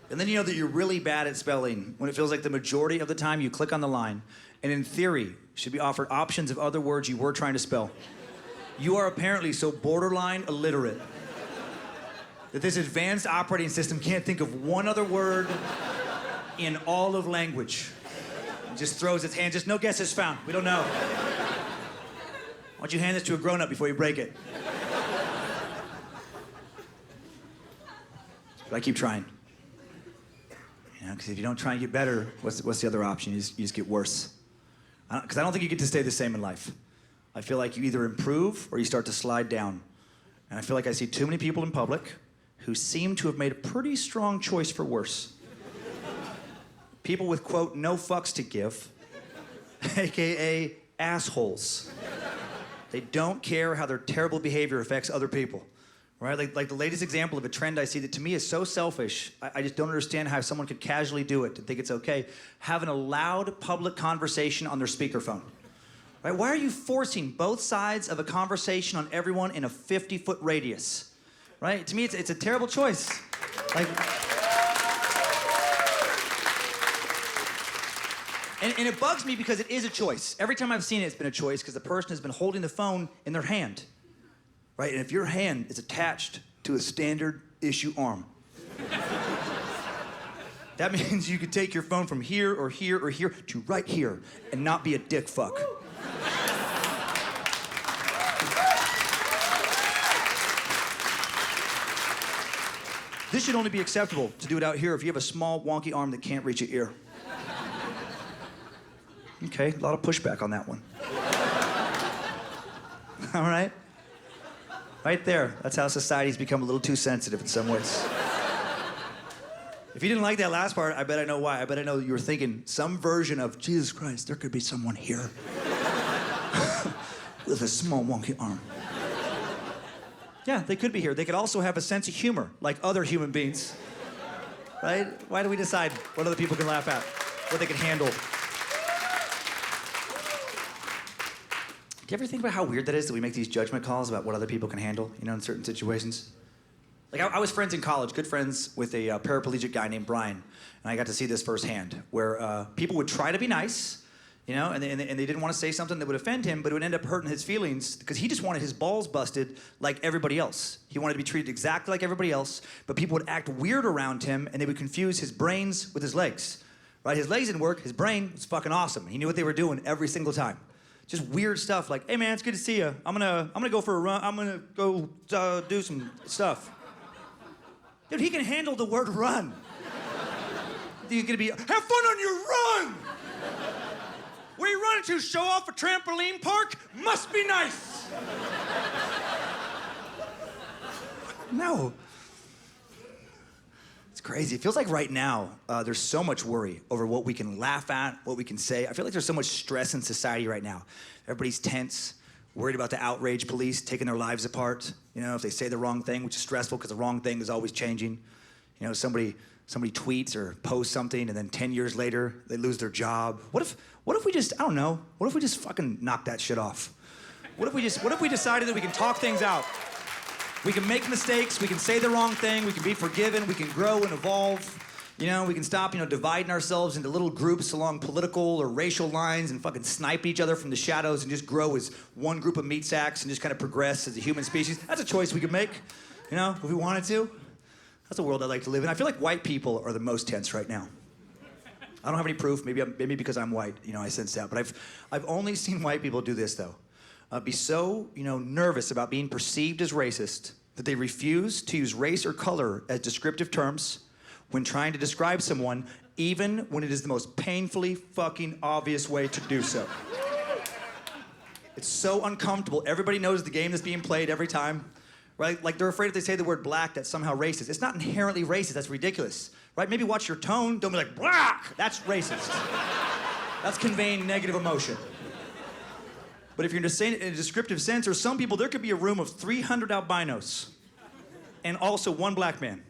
And then you know that you're really bad at spelling when it feels like the majority of the time you click on the line and in theory should be offered options of other words you were trying to spell. You are apparently so borderline illiterate that this advanced operating system can't think of one other word in all of language. It just throws its hand, just no guesses found. We don't know. Why don't you hand this to a grown-up before you break it? But I keep trying. Because if you don't try and get better, what's the other option? You just get worse. Because I don't think you get to stay the same in life. I feel like you either improve or you start to slide down. And I feel like I see too many people in public who seem to have made a pretty strong choice for worse. People with, quote, no fucks to give, AKA assholes. They don't care how their terrible behavior affects other people. right? Like the latest example of a trend I see that to me is so selfish. I just don't understand how someone could casually do it and think it's okay. Having a loud public conversation on their speakerphone. Right? Why are you forcing both sides of a conversation on everyone in a 50-foot radius? Right? To me, it's a terrible choice. Like, and it bugs me because it is a choice. Every time I've seen it, it's been a choice because the person has been holding the phone in their hand. Right? And if your hand is attached to a standard issue arm, that means you could take your phone from here or here or here to right here and not be a dick fuck. This should only be acceptable to do it out here if you have a small, wonky arm that can't reach your ear. Okay, a lot of pushback on that one. All right? Right there. That's how society's become a little too sensitive in some ways. If you didn't like that last part, I bet I know why. I bet I know you were thinking some version of, Jesus Christ, there could be someone here with a small, wonky arm. Yeah, they could be here. They could also have a sense of humor, like other human beings. Right? Why do we decide what other people can laugh at, what they can handle? Do you ever think about how weird that is that we make these judgment calls about what other people can handle, you know, in certain situations? Like, I was friends in college, good friends with a paraplegic guy named Brian, and I got to see this firsthand, where people would try to be nice, you know, and they didn't want to say something that would offend him, but it would end up hurting his feelings because he just wanted his balls busted like everybody else. He wanted to be treated exactly like everybody else, but people would act weird around him, and they would confuse his brains with his legs, right? His legs didn't work, his brain was fucking awesome. He knew what they were doing every single time. Just weird stuff like, hey man, it's good to see you. I'm gonna go for a run. I'm gonna go do some stuff. Dude, he can handle the word run. You're gonna be, have fun on your run! Where you running to? Show off a trampoline park? Must be nice. No. It's crazy. It feels like right now, there's so much worry over what we can laugh at, what we can say. I feel like there's so much stress in society right now. Everybody's tense, worried about the outrage police taking their lives apart. You know, if they say the wrong thing, which is stressful because the wrong thing is always changing. You know, somebody tweets or posts something and then 10 years later, they lose their job. What if we just, I don't know, what if we just fucking knock that shit off? What if we decided that we can talk things out? We can make mistakes, we can say the wrong thing, we can be forgiven, we can grow and evolve. You know, we can stop, dividing ourselves into little groups along political or racial lines and fucking snipe each other from the shadows and just grow as one group of meat sacks and just kind of progress as a human species. That's a choice we could make, if we wanted to. That's a world I'd like to live in. I feel like white people are the most tense right now. I don't have any proof, maybe because I'm white, I sense that. But I've only seen white people do this, though. Be so, nervous about being perceived as racist that they refuse to use race or color as descriptive terms when trying to describe someone, even when it is the most painfully fucking obvious way to do so. It's so uncomfortable. Everybody knows the game that's being played every time, right? Like, they're afraid if they say the word black, that's somehow racist. It's not inherently racist. That's ridiculous, right? Maybe watch your tone. Don't be like, black! That's racist. That's conveying negative emotion. But if you're just saying it in a descriptive sense, or some people, there could be a room of 300 albinos and also one black man.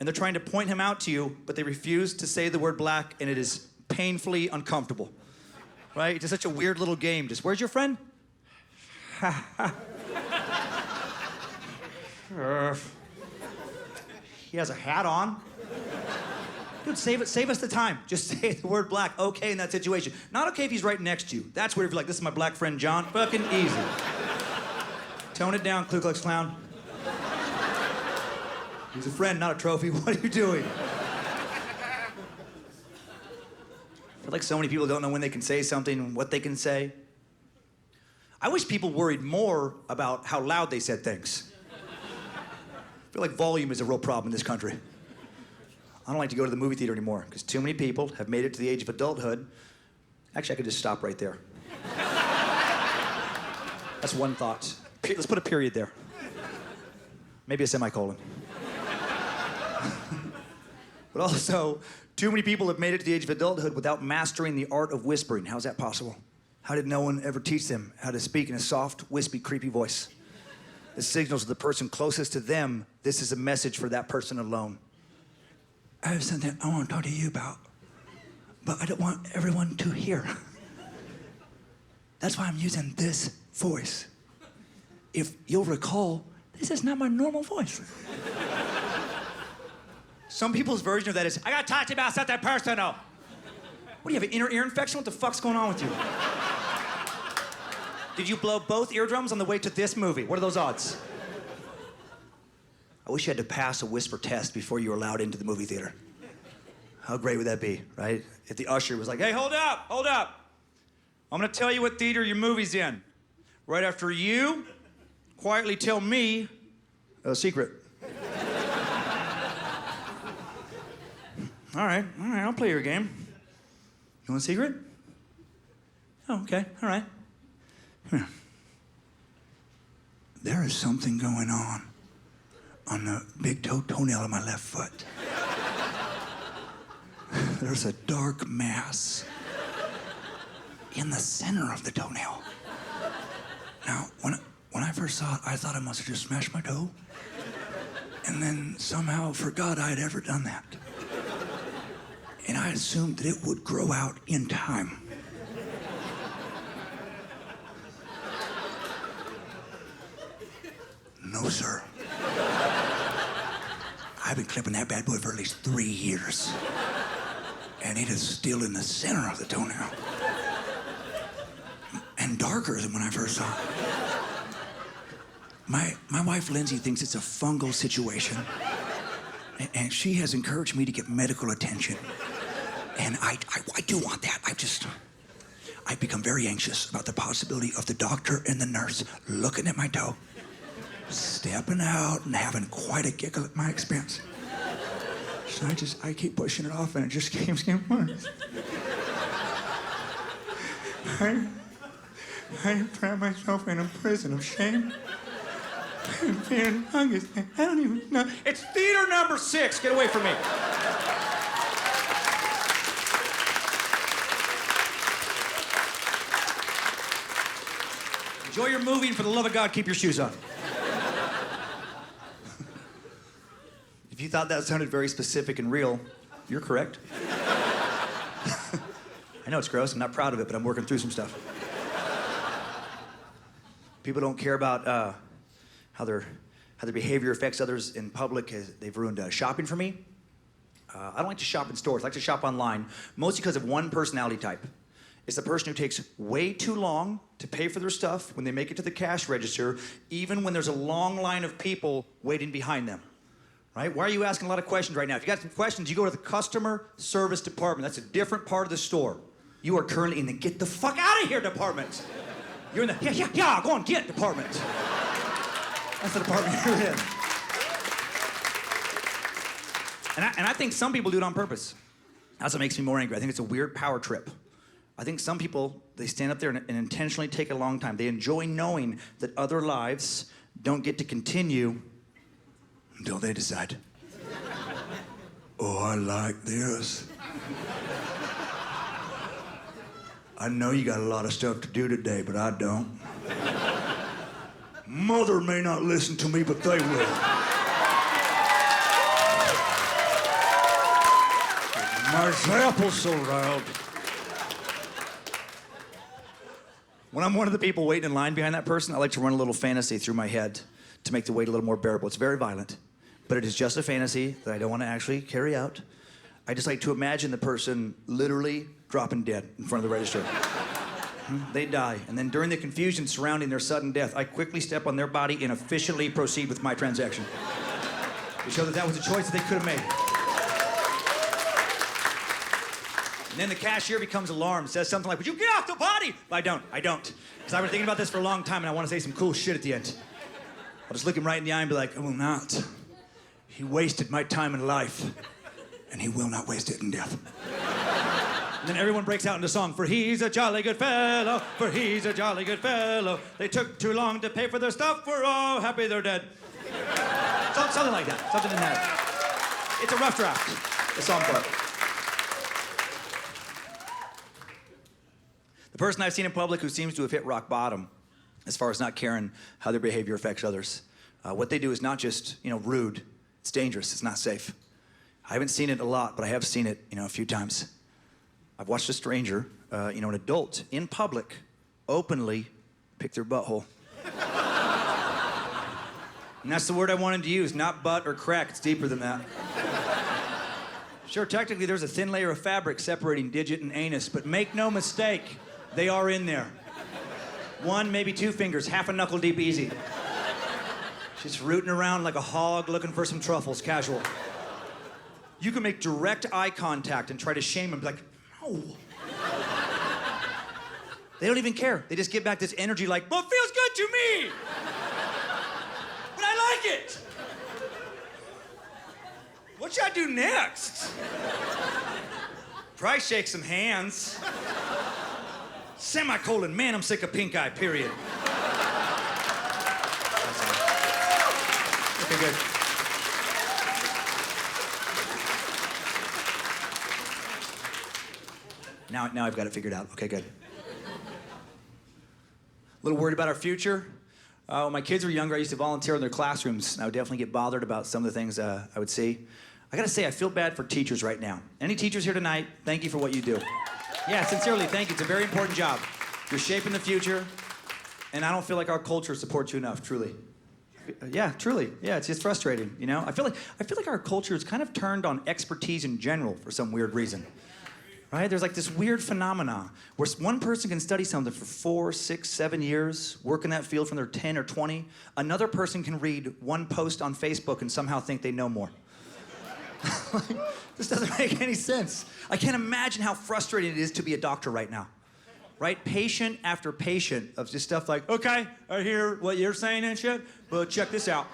And they're trying to point him out to you, but they refuse to say the word black, and it is painfully uncomfortable. Right? It's just such a weird little game. Just, where's your friend? He has a hat on. Dude, save us the time. Just say the word black, okay, in that situation. Not okay if he's right next to you. That's where if you're like, this is my black friend John, fucking easy. Tone it down, Ku Klux Klan. He's a friend, not a trophy. What are you doing? I feel like so many people don't know when they can say something, what they can say. I wish people worried more about how loud they said things. I feel like volume is a real problem in this country. I don't like to go to the movie theater anymore because too many people have made it to the age of adulthood. Actually, I could just stop right there. That's one thought. Let's put a period there. Maybe a semicolon. But also, too many people have made it to the age of adulthood without mastering the art of whispering. How's that possible? How did no one ever teach them how to speak in a soft, wispy, creepy voice? It signals to the person closest to them, this is a message for that person alone. I have something I want to talk to you about, but I don't want everyone to hear. That's why I'm using this voice. If you'll recall, this is not my normal voice. Some people's version of that is, I gotta talk to you about something personal. What, do you have an inner ear infection? What the fuck's going on with you? Did you blow both eardrums on the way to this movie? What are those odds? I wish you had to pass a whisper test before you were allowed into the movie theater. How great would that be, right? If the usher was like, hey, hold up. I'm gonna tell you what theater your movie's in. Right after you quietly tell me a secret. All right, I'll play your game. You want a secret? Oh, okay, all right. Here. There is something going on the big toenail of my left foot. There's a dark mass in the center of the toenail. Now, when I first saw it, I thought I must have just smashed my toe, and then somehow forgot I had ever done that. And I assumed that it would grow out in time. No, sir. I've been clipping that bad boy for at least 3 years. And it is still in the center of the toenail. And darker than when I first saw it. My wife, Lindsay, thinks it's a fungal situation. And she has encouraged me to get medical attention. And I do want that. I've become very anxious about the possibility of the doctor and the nurse looking at my toe, stepping out and having quite a giggle at my expense. So I keep pushing it off and it just keeps getting worse. I trap myself in a prison of shame and fear and hunger. I don't even know. It's theater number 6. Get away from me. Enjoy your movie, and for the love of God, keep your shoes on. If you thought that sounded very specific and real, you're correct. I know it's gross, I'm not proud of it, but I'm working through some stuff. People don't care about how their behavior affects others in public. They've ruined shopping for me. I don't like to shop in stores, I like to shop online, mostly because of one personality type. It's the person who takes way too long to pay for their stuff when they make it to the cash register, even when there's a long line of people waiting behind them. Right? Why are you asking a lot of questions right now? If you got some questions, you go to the customer service department. That's a different part of the store. You are currently in the get the fuck out of here department. You're in the yeah, go on, get department. That's the department you're in. And I think some people do it on purpose. That's what makes me more angry. I think it's a weird power trip. I think some people, they stand up there and intentionally take a long time. They enjoy knowing that other lives don't get to continue until they decide, oh, I like this. I know you got a lot of stuff to do today, but I don't. Mother may not listen to me, but they will. My apple's so round. When I'm one of the people waiting in line behind that person, I like to run a little fantasy through my head to make the wait a little more bearable. It's very violent, but it is just a fantasy that I don't want to actually carry out. I just like to imagine the person literally dropping dead in front of the register. They die, and then during the confusion surrounding their sudden death, I quickly step on their body and officially proceed with my transaction. To show that that was a choice that they could have made. And then the cashier becomes alarmed, says something like, would you get off the body? But I don't. Because I've been thinking about this for a long time, and I want to say some cool shit at the end. I'll just look him right in the eye and be like, I will not. He wasted my time in life, and he will not waste it in death. And then everyone breaks out into song, for he's a jolly good fellow, for he's a jolly good fellow. They took too long to pay for their stuff, we're all happy they're dead. Something like that, something in that. It's a rough draft, the song part. The person I've seen in public who seems to have hit rock bottom as far as not caring how their behavior affects others. What they do is not just, rude. It's dangerous. It's not safe. I haven't seen it a lot, but I have seen it, a few times. I've watched a stranger, an adult in public, openly pick their butthole. And that's the word I wanted to use, not butt or crack. It's deeper than that. Sure, technically there's a thin layer of fabric separating digit and anus, but make no mistake, they are in there. 1, maybe 2 fingers, half a knuckle deep easy. Just rooting around like a hog looking for some truffles, casual. You can make direct eye contact and try to shame them, be like, no. They don't even care. They just give back this energy like, well, it feels good to me. But I like it. What should I do next? Probably shake some hands. Semicolon, man, I'm sick of pink eye, period. Okay, good. Now I've got it figured out. Okay, good. A little worried about our future. When my kids were younger, I used to volunteer in their classrooms, and I would definitely get bothered about some of the things I would see. I gotta say, I feel bad for teachers right now. Any teachers here tonight, thank you for what you do. Yeah, sincerely, thank you. It's a very important job. You're shaping the future, and I don't feel like our culture supports you enough, truly. Yeah, truly. Yeah, it's just frustrating, I feel like our culture is kind of turned on expertise in general for some weird reason. Right? There's like this weird phenomena where one person can study something for 4, 6, 7 years, work in that field from their 10 or 20. Another person can read one post on Facebook and somehow think they know more. This doesn't make any sense. I can't imagine how frustrating it is to be a doctor right now. Right? Patient after patient of just stuff like, okay, I hear what you're saying and shit, but check this out.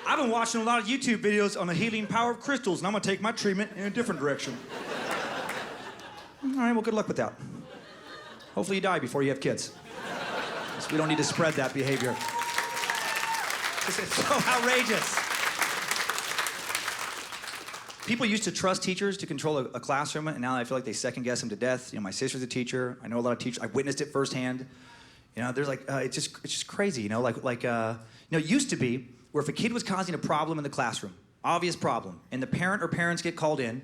I've been watching a lot of YouTube videos on the healing power of crystals, and I'm gonna take my treatment in a different direction. All right, well, good luck with that. Hopefully you die before you have kids. We don't need to spread that behavior. It's so outrageous. People used to trust teachers to control a classroom, and now I feel like they second guess them to death. My sister's a teacher. I know a lot of teachers. I witnessed it firsthand. There's like, it's just crazy. It used to be where if a kid was causing a problem in the classroom, obvious problem, and the parent or parents get called in,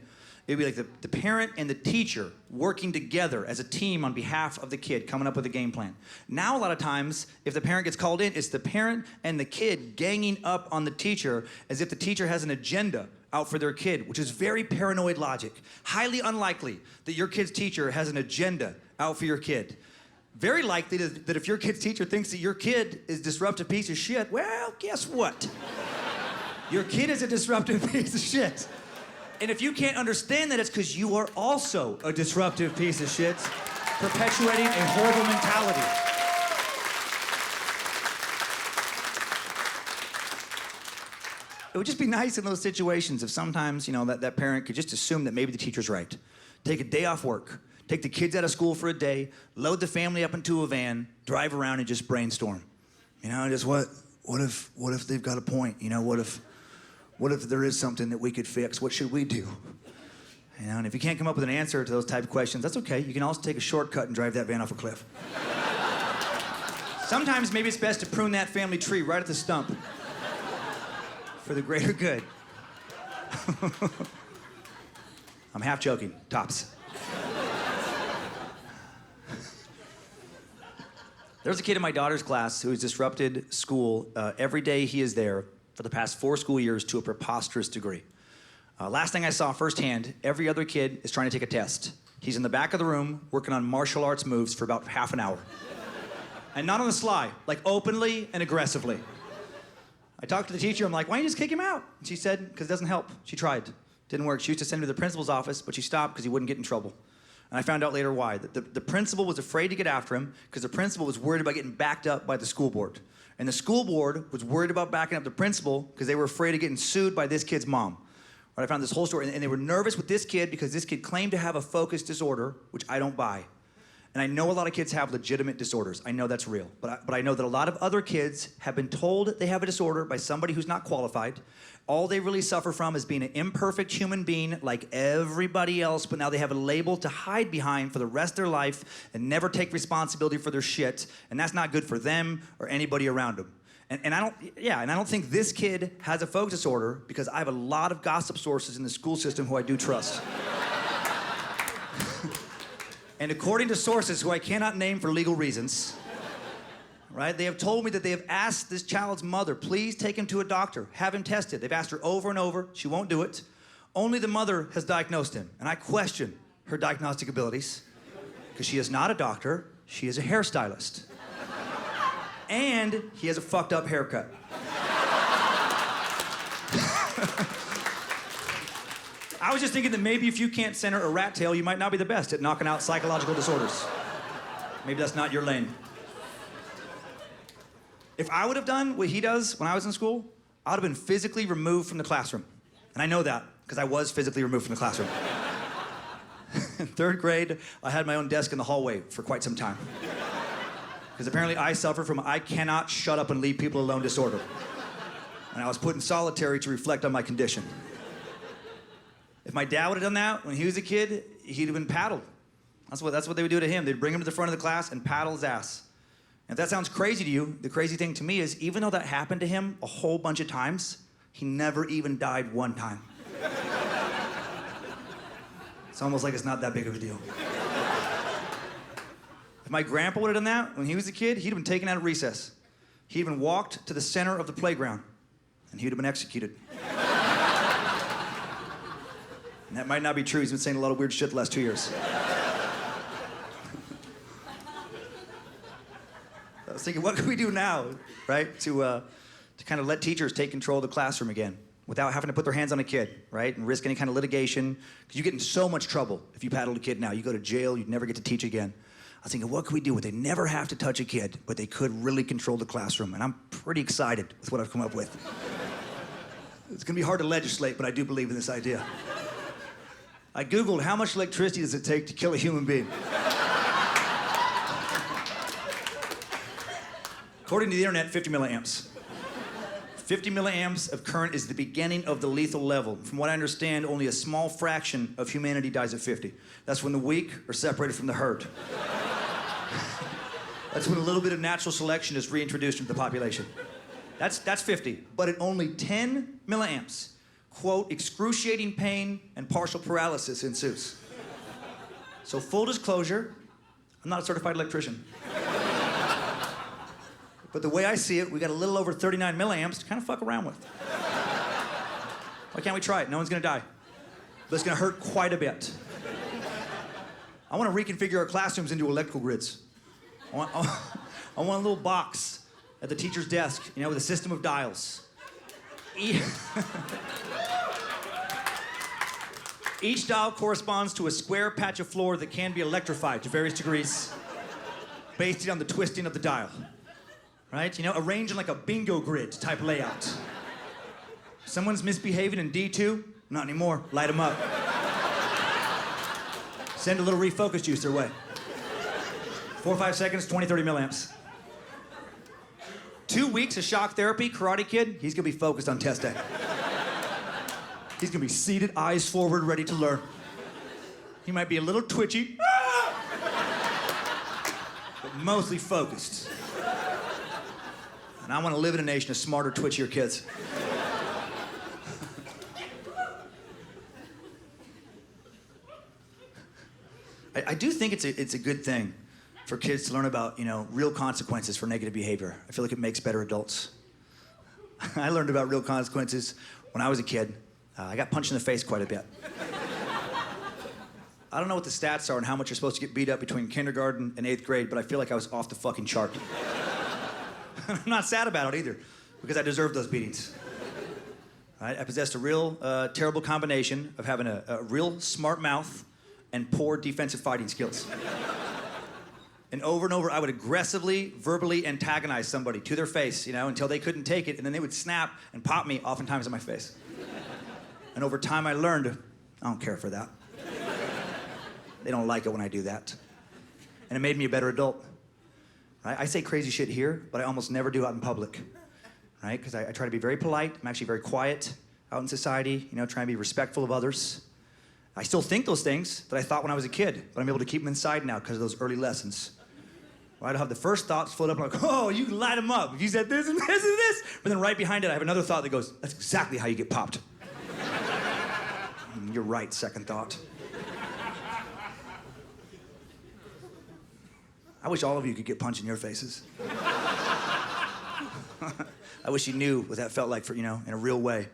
it'd be like the parent and the teacher working together as a team on behalf of the kid, coming up with a game plan. Now, a lot of times, if the parent gets called in, it's the parent and the kid ganging up on the teacher as if the teacher has an agenda out for their kid, which is very paranoid logic. Highly unlikely that your kid's teacher has an agenda out for your kid. Very likely that if your kid's teacher thinks that your kid is a disruptive piece of shit, well, guess what? Your kid is a disruptive piece of shit. And if you can't understand that, it's because you are also a disruptive piece of shit, perpetuating a horrible mentality. It would just be nice in those situations if sometimes, that parent could just assume that maybe the teacher's right. Take a day off work. Take the kids out of school for a day, load the family up into a van, drive around and just brainstorm. Just what if they've got a point? What if there is something that we could fix? What should we do? And if you can't come up with an answer to those type of questions, that's okay. You can also take a shortcut and drive that van off a cliff. Sometimes maybe it's best to prune that family tree right at the stump for the greater good. I'm half joking, tops. There's a kid in my daughter's class who has disrupted school. Every day he is there for the past 4 school years to a preposterous degree. Last thing I saw firsthand, every other kid is trying to take a test. He's in the back of the room working on martial arts moves for about half an hour. And not on the sly, like openly and aggressively. I talked to the teacher, I'm like, why don't you just kick him out? And she said, because it doesn't help. She tried. Didn't work. She used to send him to the principal's office, but she stopped because he wouldn't get in trouble. And I found out later why. The principal was afraid to get after him because the principal was worried about getting backed up by the school board. And the school board was worried about backing up the principal because they were afraid of getting sued by this kid's mom. Right, I found this whole story, and they were nervous with this kid because this kid claimed to have a focus disorder, which I don't buy. And I know a lot of kids have legitimate disorders. I know that's real. But I know that a lot of other kids have been told they have a disorder by somebody who's not qualified. All they really suffer from is being an imperfect human being like everybody else, but now they have a label to hide behind for the rest of their life and never take responsibility for their shit. And that's not good for them or anybody around them. And I don't think this kid has a focus disorder because I have a lot of gossip sources in the school system who I do trust. And according to sources who I cannot name for legal reasons, right, they have told me that they have asked this child's mother, please take him to a doctor, have him tested. They've asked her over and over, she won't do it. Only the mother has diagnosed him, and I question her diagnostic abilities because she is not a doctor, she is a hairstylist. And he has a fucked up haircut. I was just thinking that maybe if you can't center a rat tail, you might not be the best at knocking out psychological disorders. Maybe that's not your lane. If I would have done what he does when I was in school, I would have been physically removed from the classroom. And I know that because I was physically removed from the classroom. In 3rd grade, I had my own desk in the hallway for quite some time. Because apparently I suffer from I cannot shut up and leave people alone disorder. And I was put in solitary to reflect on my condition. If my dad would have done that when he was a kid, he'd have been paddled. That's what they would do to him. They'd bring him to the front of the class and paddle his ass. And if that sounds crazy to you, the crazy thing to me is even though that happened to him a whole bunch of times, he never even died one time. It's almost like it's not that big of a deal. If my grandpa would have done that when he was a kid, he'd have been taken out of recess. He'd even walked to the center of the playground, and he'd have been executed. And that might not be true. He's been saying a lot of weird shit the last 2 years. I was thinking, what can we do now, right, to kind of let teachers take control of the classroom again without having to put their hands on a kid, right, and risk any kind of litigation? Because you get in so much trouble if you paddle a kid now. You go to jail, you'd never get to teach again. I was thinking, what could we do where they never have to touch a kid, but they could really control the classroom? And I'm pretty excited with what I've come up with. It's gonna be hard to legislate, but I do believe in this idea. I Googled how much electricity does it take to kill a human being? According to the internet, 50 milliamps. 50 milliamps of current is the beginning of the lethal level. From what I understand, only a small fraction of humanity dies at 50. That's when the weak are separated from the herd. That's when a little bit of natural selection is reintroduced into the population. That's 50, but at only 10 milliamps, quote, excruciating pain and partial paralysis ensues. So full disclosure, I'm not a certified electrician. But the way I see it, we got a little over 39 milliamps to kind of fuck around with. Why can't we try it? No one's gonna die. But it's gonna hurt quite a bit. I wanna reconfigure our classrooms into electrical grids. I want a little box at the teacher's desk, you know, with a system of dials. Each dial corresponds to a square patch of floor that can be electrified to various degrees based on the twisting of the dial. Right? You know, arranged in like a bingo grid type layout. If someone's misbehaving in D2, not anymore, light them up. Send a little refocus juice their way. 4 or 5 seconds, 20, 30 milliamps. 2 weeks of shock therapy, Karate Kid, he's gonna be focused on test day. He's gonna be seated, eyes forward, ready to learn. He might be a little twitchy, but mostly focused. And I want to live in a nation of smarter, twitchier kids. I do think it's a good thing for kids to learn about, you know, real consequences for negative behavior. I feel like it makes better adults. I learned about real consequences when I was a kid. I got punched in the face quite a bit. I don't know what the stats are and how much you're supposed to get beat up between kindergarten and 8th grade, but I feel like I was off the fucking chart. I'm not sad about it either, because I deserved those beatings. Right? I possessed a real terrible combination of having a real smart mouth and poor defensive fighting skills. And over, I would aggressively, verbally antagonize somebody to their face, you know, until they couldn't take it, and then they would snap and pop me, oftentimes in my face. And over time, I learned, I don't care for that. They don't like it when I do that. and it made me a better adult. Right? I say crazy shit here, but I almost never do out in public, right? Because I try to be very polite. I'm actually very quiet out in society, you know, trying to be respectful of others. I still think those things that I thought when I was a kid, but I'm able to keep them inside now because of those early lessons. Right? I'll have the first thoughts float up, and I'm like, oh, you can light them up. If you said this and this and this. But then right behind it, I have another thought that goes, that's exactly how you get popped. You're right, second thought. I wish all of you could get punched in your faces. I wish you knew what that felt like for, you know, in a real way.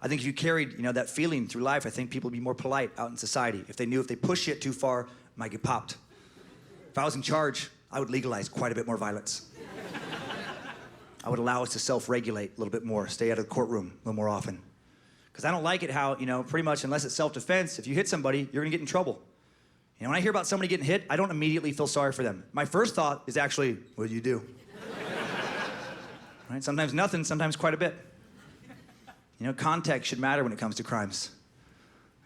I think if you carried, you know, that feeling through life, I think people would be more polite out in society. If they knew if they push shit too far, it might get popped. If I was in charge, I would legalize quite a bit more violence. I would allow us to self-regulate a little bit more, stay out of the courtroom a little more often. Because I don't like it how, you know, pretty much unless it's self-defense, if you hit somebody, you're gonna get in trouble. You know, when I hear about somebody getting hit, I don't immediately feel sorry for them. My first thought is actually, what do you do? Right? Sometimes nothing, sometimes quite a bit. You know, context should matter when it comes to crimes.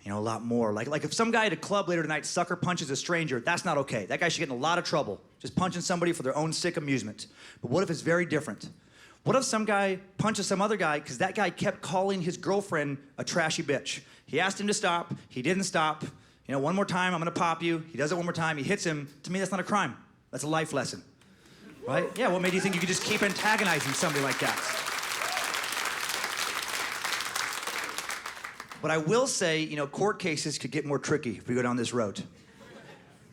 You know, a lot more. Like if some guy at a club later tonight sucker punches a stranger, that's not okay. That guy should get in a lot of trouble, just punching somebody for their own sick amusement. But what if it's very different? What if some guy punches some other guy because that guy kept calling his girlfriend a trashy bitch? He asked him to stop, he didn't stop. You know, one more time, I'm gonna pop you. He does it one more time, he hits him. To me, that's not a crime. That's a life lesson, right? Yeah, what made you think you could just keep antagonizing somebody like that? But I will say, you know, court cases could get more tricky if we go down this road.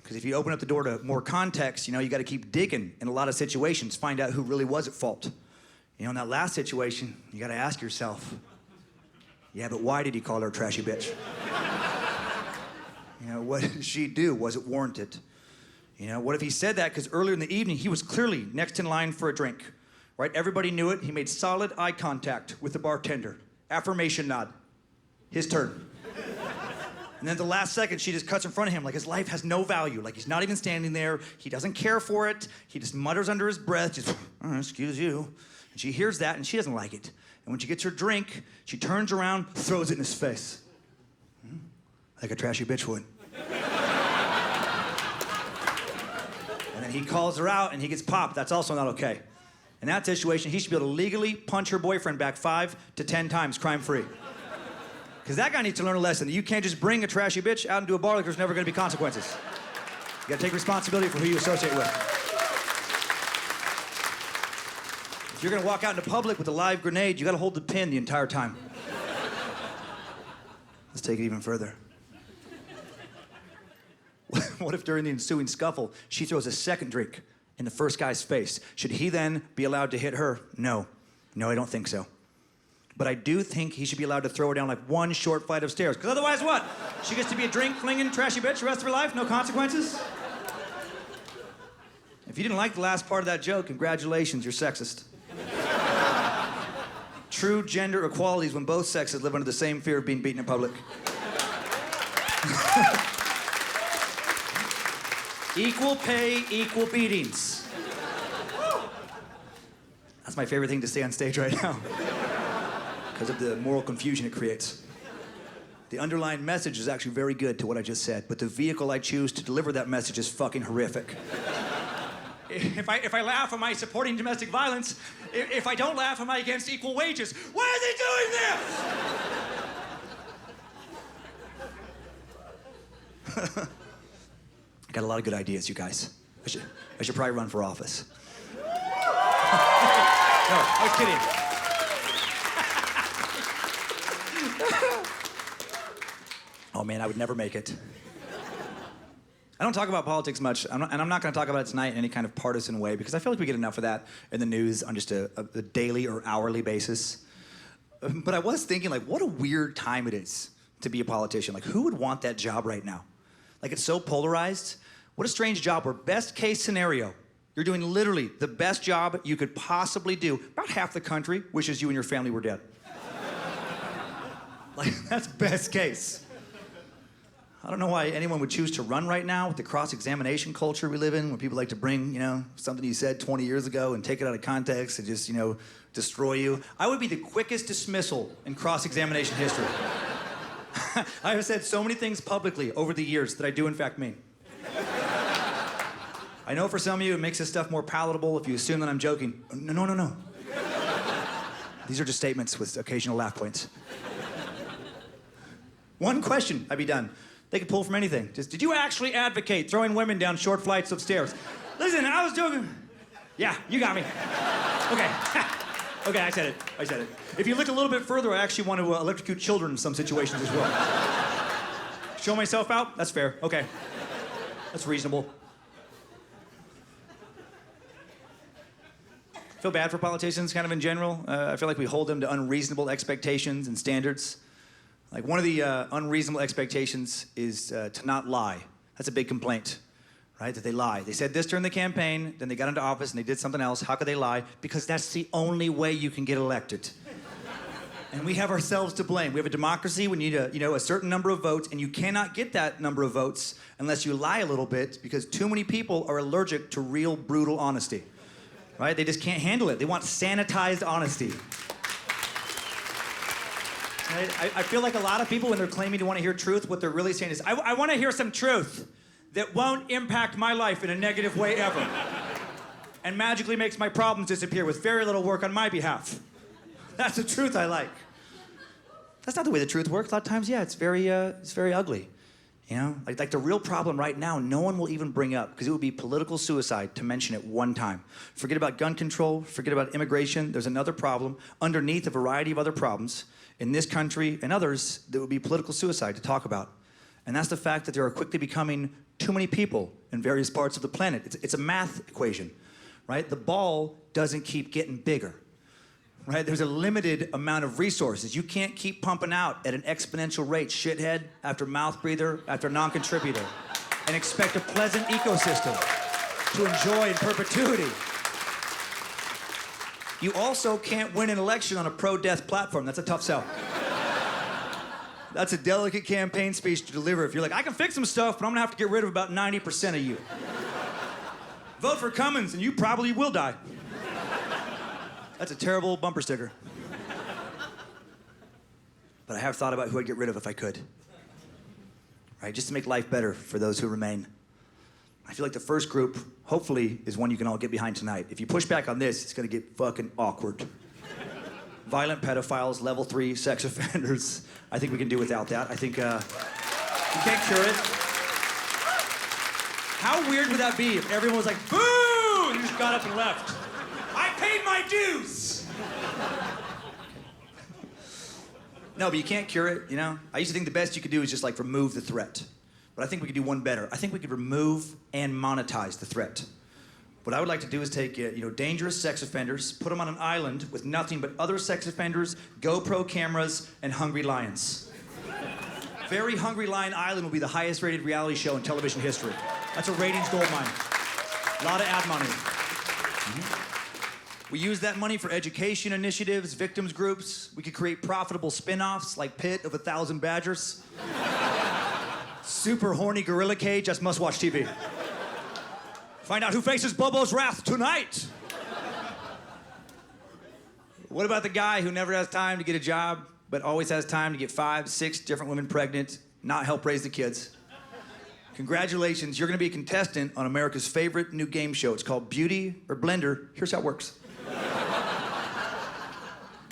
Because if you open up the door to more context, you know, you gotta keep digging in a lot of situations, find out who really was at fault. You know, in that last situation, you gotta ask yourself, yeah, but why did he call her a trashy bitch? You know, what did she do? Was it warranted? You know, what if he said that because earlier in the evening, he was clearly next in line for a drink, right? Everybody knew it. He made solid eye contact with the bartender. Affirmation nod. His turn. And then at the last second, she just cuts in front of him like his life has no value. Like he's not even standing there. He doesn't care for it. He just mutters under his breath, just, oh, excuse you. And she hears that and she doesn't like it. And when she gets her drink, she turns around, throws it in his face. Like a trashy bitch would. And then he calls her out and he gets popped. That's also not okay. In that situation, he should be able to legally punch her boyfriend back 5 to 10 times crime-free. Because that guy needs to learn a lesson that you can't just bring a trashy bitch out into a bar like there's never gonna be consequences. You gotta take responsibility for who you associate with. If you're gonna walk out into public with a live grenade, you gotta hold the pin the entire time. Let's take it even further. What if during the ensuing scuffle, she throws a second drink in the first guy's face? Should he then be allowed to hit her? No. No, I don't think so. But I do think he should be allowed to throw her down like one short flight of stairs. Because otherwise what? She gets to be a drink-flinging, trashy bitch the rest of her life? No consequences? If you didn't like the last part of that joke, congratulations, you're sexist. True gender equality is when both sexes live under the same fear of being beaten in public. Equal pay, equal beatings. That's my favorite thing to say on stage right now. Because of the moral confusion it creates. The underlying message is actually very good to what I just said, but the vehicle I choose to deliver that message is fucking horrific. If I laugh, am I supporting domestic violence? If I don't laugh, am I against equal wages? Why are they doing this? I got a lot of good ideas, you guys. I should probably run for office. No, I was kidding. Oh man, I would never make it. I don't talk about politics much, and I'm not going to talk about it tonight in any kind of partisan way because I feel like we get enough of that in the news on just a daily or hourly basis. But I was thinking, like, what a weird time it is to be a politician. Like, who would want that job right now? Like, it's so polarized. What a strange job where best case scenario, you're doing literally the best job you could possibly do. About half the country wishes you and your family were dead. Like, that's best case. I don't know why anyone would choose to run right now with the cross-examination culture we live in, where people like to bring, you know, something you said 20 years ago and take it out of context and just, you know, destroy you. I would be the quickest dismissal in cross-examination history. I have said so many things publicly over the years that I do in fact mean. I know for some of you it makes this stuff more palatable if you assume that I'm joking. No. These are just statements with occasional laugh points. One question, I'd be done. They could pull from anything. Just, did you actually advocate throwing women down short flights of stairs? Listen, I was joking. Yeah, you got me. Okay. Okay, I said it. If you look a little bit further, I actually want to electrocute children in some situations as well. Show myself out? That's fair. Okay. That's reasonable. I feel bad for politicians kind of in general. I feel like we hold them to unreasonable expectations and standards. Like one of the unreasonable expectations is to not lie. That's a big complaint, right? That they lie. They said this during the campaign, then they got into office and they did something else. How could they lie? Because that's the only way you can get elected. And we have ourselves to blame. We have a democracy. We need a certain number of votes, and you cannot get that number of votes unless you lie a little bit, because too many people are allergic to real, brutal honesty, right? They just can't handle it. They want sanitized honesty. I feel like a lot of people, when they're claiming to want to hear truth, what they're really saying is, I want to hear some truth that won't impact my life in a negative way ever, and magically makes my problems disappear with very little work on my behalf. That's the truth I like. That's not the way the truth works. A lot of times, yeah, it's very ugly. You know, like the real problem right now, no one will even bring up, because it would be political suicide to mention it one time. Forget about gun control, forget about immigration. There's another problem underneath a variety of other problems in this country and others that would be political suicide to talk about. And that's the fact that there are quickly becoming too many people in various parts of the planet. It's a math equation, right? The ball doesn't keep getting bigger. Right? There's a limited amount of resources. You can't keep pumping out at an exponential rate, shithead after mouth breather after non-contributor, and expect a pleasant ecosystem to enjoy in perpetuity. You also can't win an election on a pro-death platform. That's a tough sell. That's a delicate campaign speech to deliver. If you're like, I can fix some stuff, but I'm gonna have to get rid of about 90% of you. Vote for Cummins and you probably will die. That's a terrible bumper sticker. But I have thought about who I'd get rid of if I could. Right, just to make life better for those who remain. I feel like the first group, hopefully, is one you can all get behind tonight. If you push back on this, it's gonna get fucking awkward. Violent pedophiles, level 3 sex offenders. I think we can do without that. I think you can't cure it. How weird would that be if everyone was like, boo! And you just got up and left. I paid my dues! No, but you can't cure it, you know? I used to think the best you could do is just like remove the threat. But I think we could do one better. I think we could remove and monetize the threat. What I would like to do is take dangerous sex offenders, put them on an island with nothing but other sex offenders, GoPro cameras, and hungry lions. Very Hungry Lion Island will be the highest rated reality show in television history. That's a ratings goldmine. A lot of ad money. Mm-hmm. We use that money for education initiatives, victims groups. We could create profitable spin-offs like Pit of 1,000 Badgers. Super horny gorilla cage, that's must-watch TV. Find out who faces Bobo's wrath tonight. What about the guy who never has time to get a job, but always has time to get 5, 6 different women pregnant, not help raise the kids? Congratulations, you're gonna be a contestant on America's favorite new game show. It's called Beauty or Blender. Here's how it works.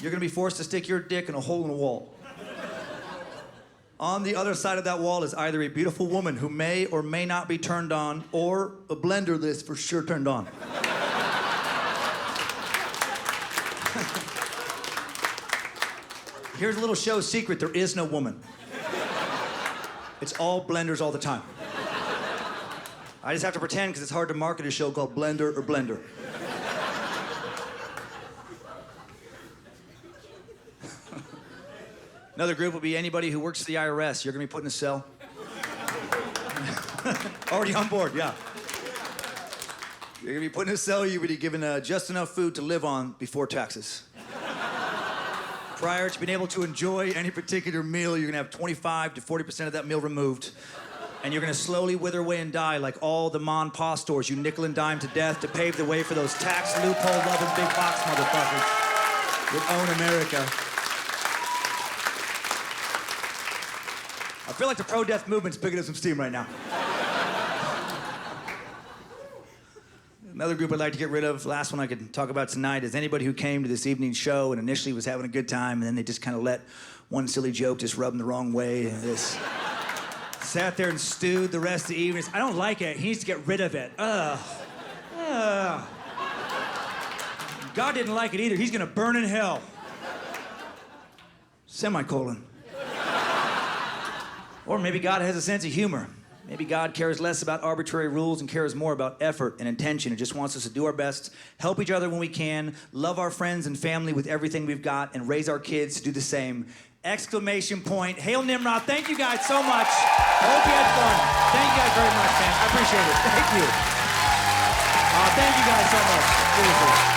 You're gonna be forced to stick your dick in a hole in the wall. On the other side of that wall is either a beautiful woman who may or may not be turned on, or a blender that's for sure turned on. Here's a little show secret, there is no woman. It's all blenders all the time. I just have to pretend because it's hard to market a show called Blender or Blender. Another group will be anybody who works for the IRS. You're gonna be put in a cell. Already on board, yeah. You're gonna be put in a cell, you're gonna be given just enough food to live on before taxes. Prior to being able to enjoy any particular meal, you're gonna have 25 to 40% of that meal removed. And you're gonna slowly wither away and die like all the ma and pa stores you nickel and dime to death to pave the way for those tax loophole-loving big box motherfuckers that own America. I feel like the pro-death movement's picking up some steam right now. Another group I'd like to get rid of, last one I could talk about tonight, is anybody who came to this evening's show and initially was having a good time, and then they just kind of let one silly joke just rub them the wrong way, and just sat there and stewed the rest of the evening. I don't like it. He needs to get rid of it. Ugh. God didn't like it either. He's gonna burn in hell. Semicolon. Or maybe God has a sense of humor. Maybe God cares less about arbitrary rules and cares more about effort and intention and just wants us to do our best, help each other when we can, love our friends and family with everything we've got, and raise our kids to do the same. Exclamation point. Hail Nimrod. Thank you guys so much. I hope you had fun. Thank you guys very much, man. I appreciate it. Thank you. Thank you guys so much. Seriously.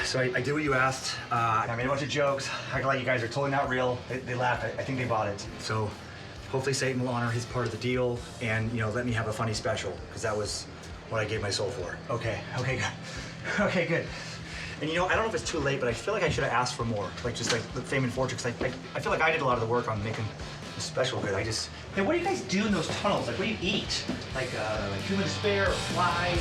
So I did what you asked. I made a bunch of jokes. I like you guys are totally not real. They laughed. I think they bought it. So hopefully Satan will honor his part of the deal and, you know, let me have a funny special, because that was what I gave my soul for. Okay, good. Okay, good. And you know, I don't know if it's too late, but I feel like I should have asked for more. Like just like the fame and fortune, because I feel like I did a lot of the work on making the special good. Hey, what do you guys do in those tunnels? Like, what do you eat? Like human despair or flies?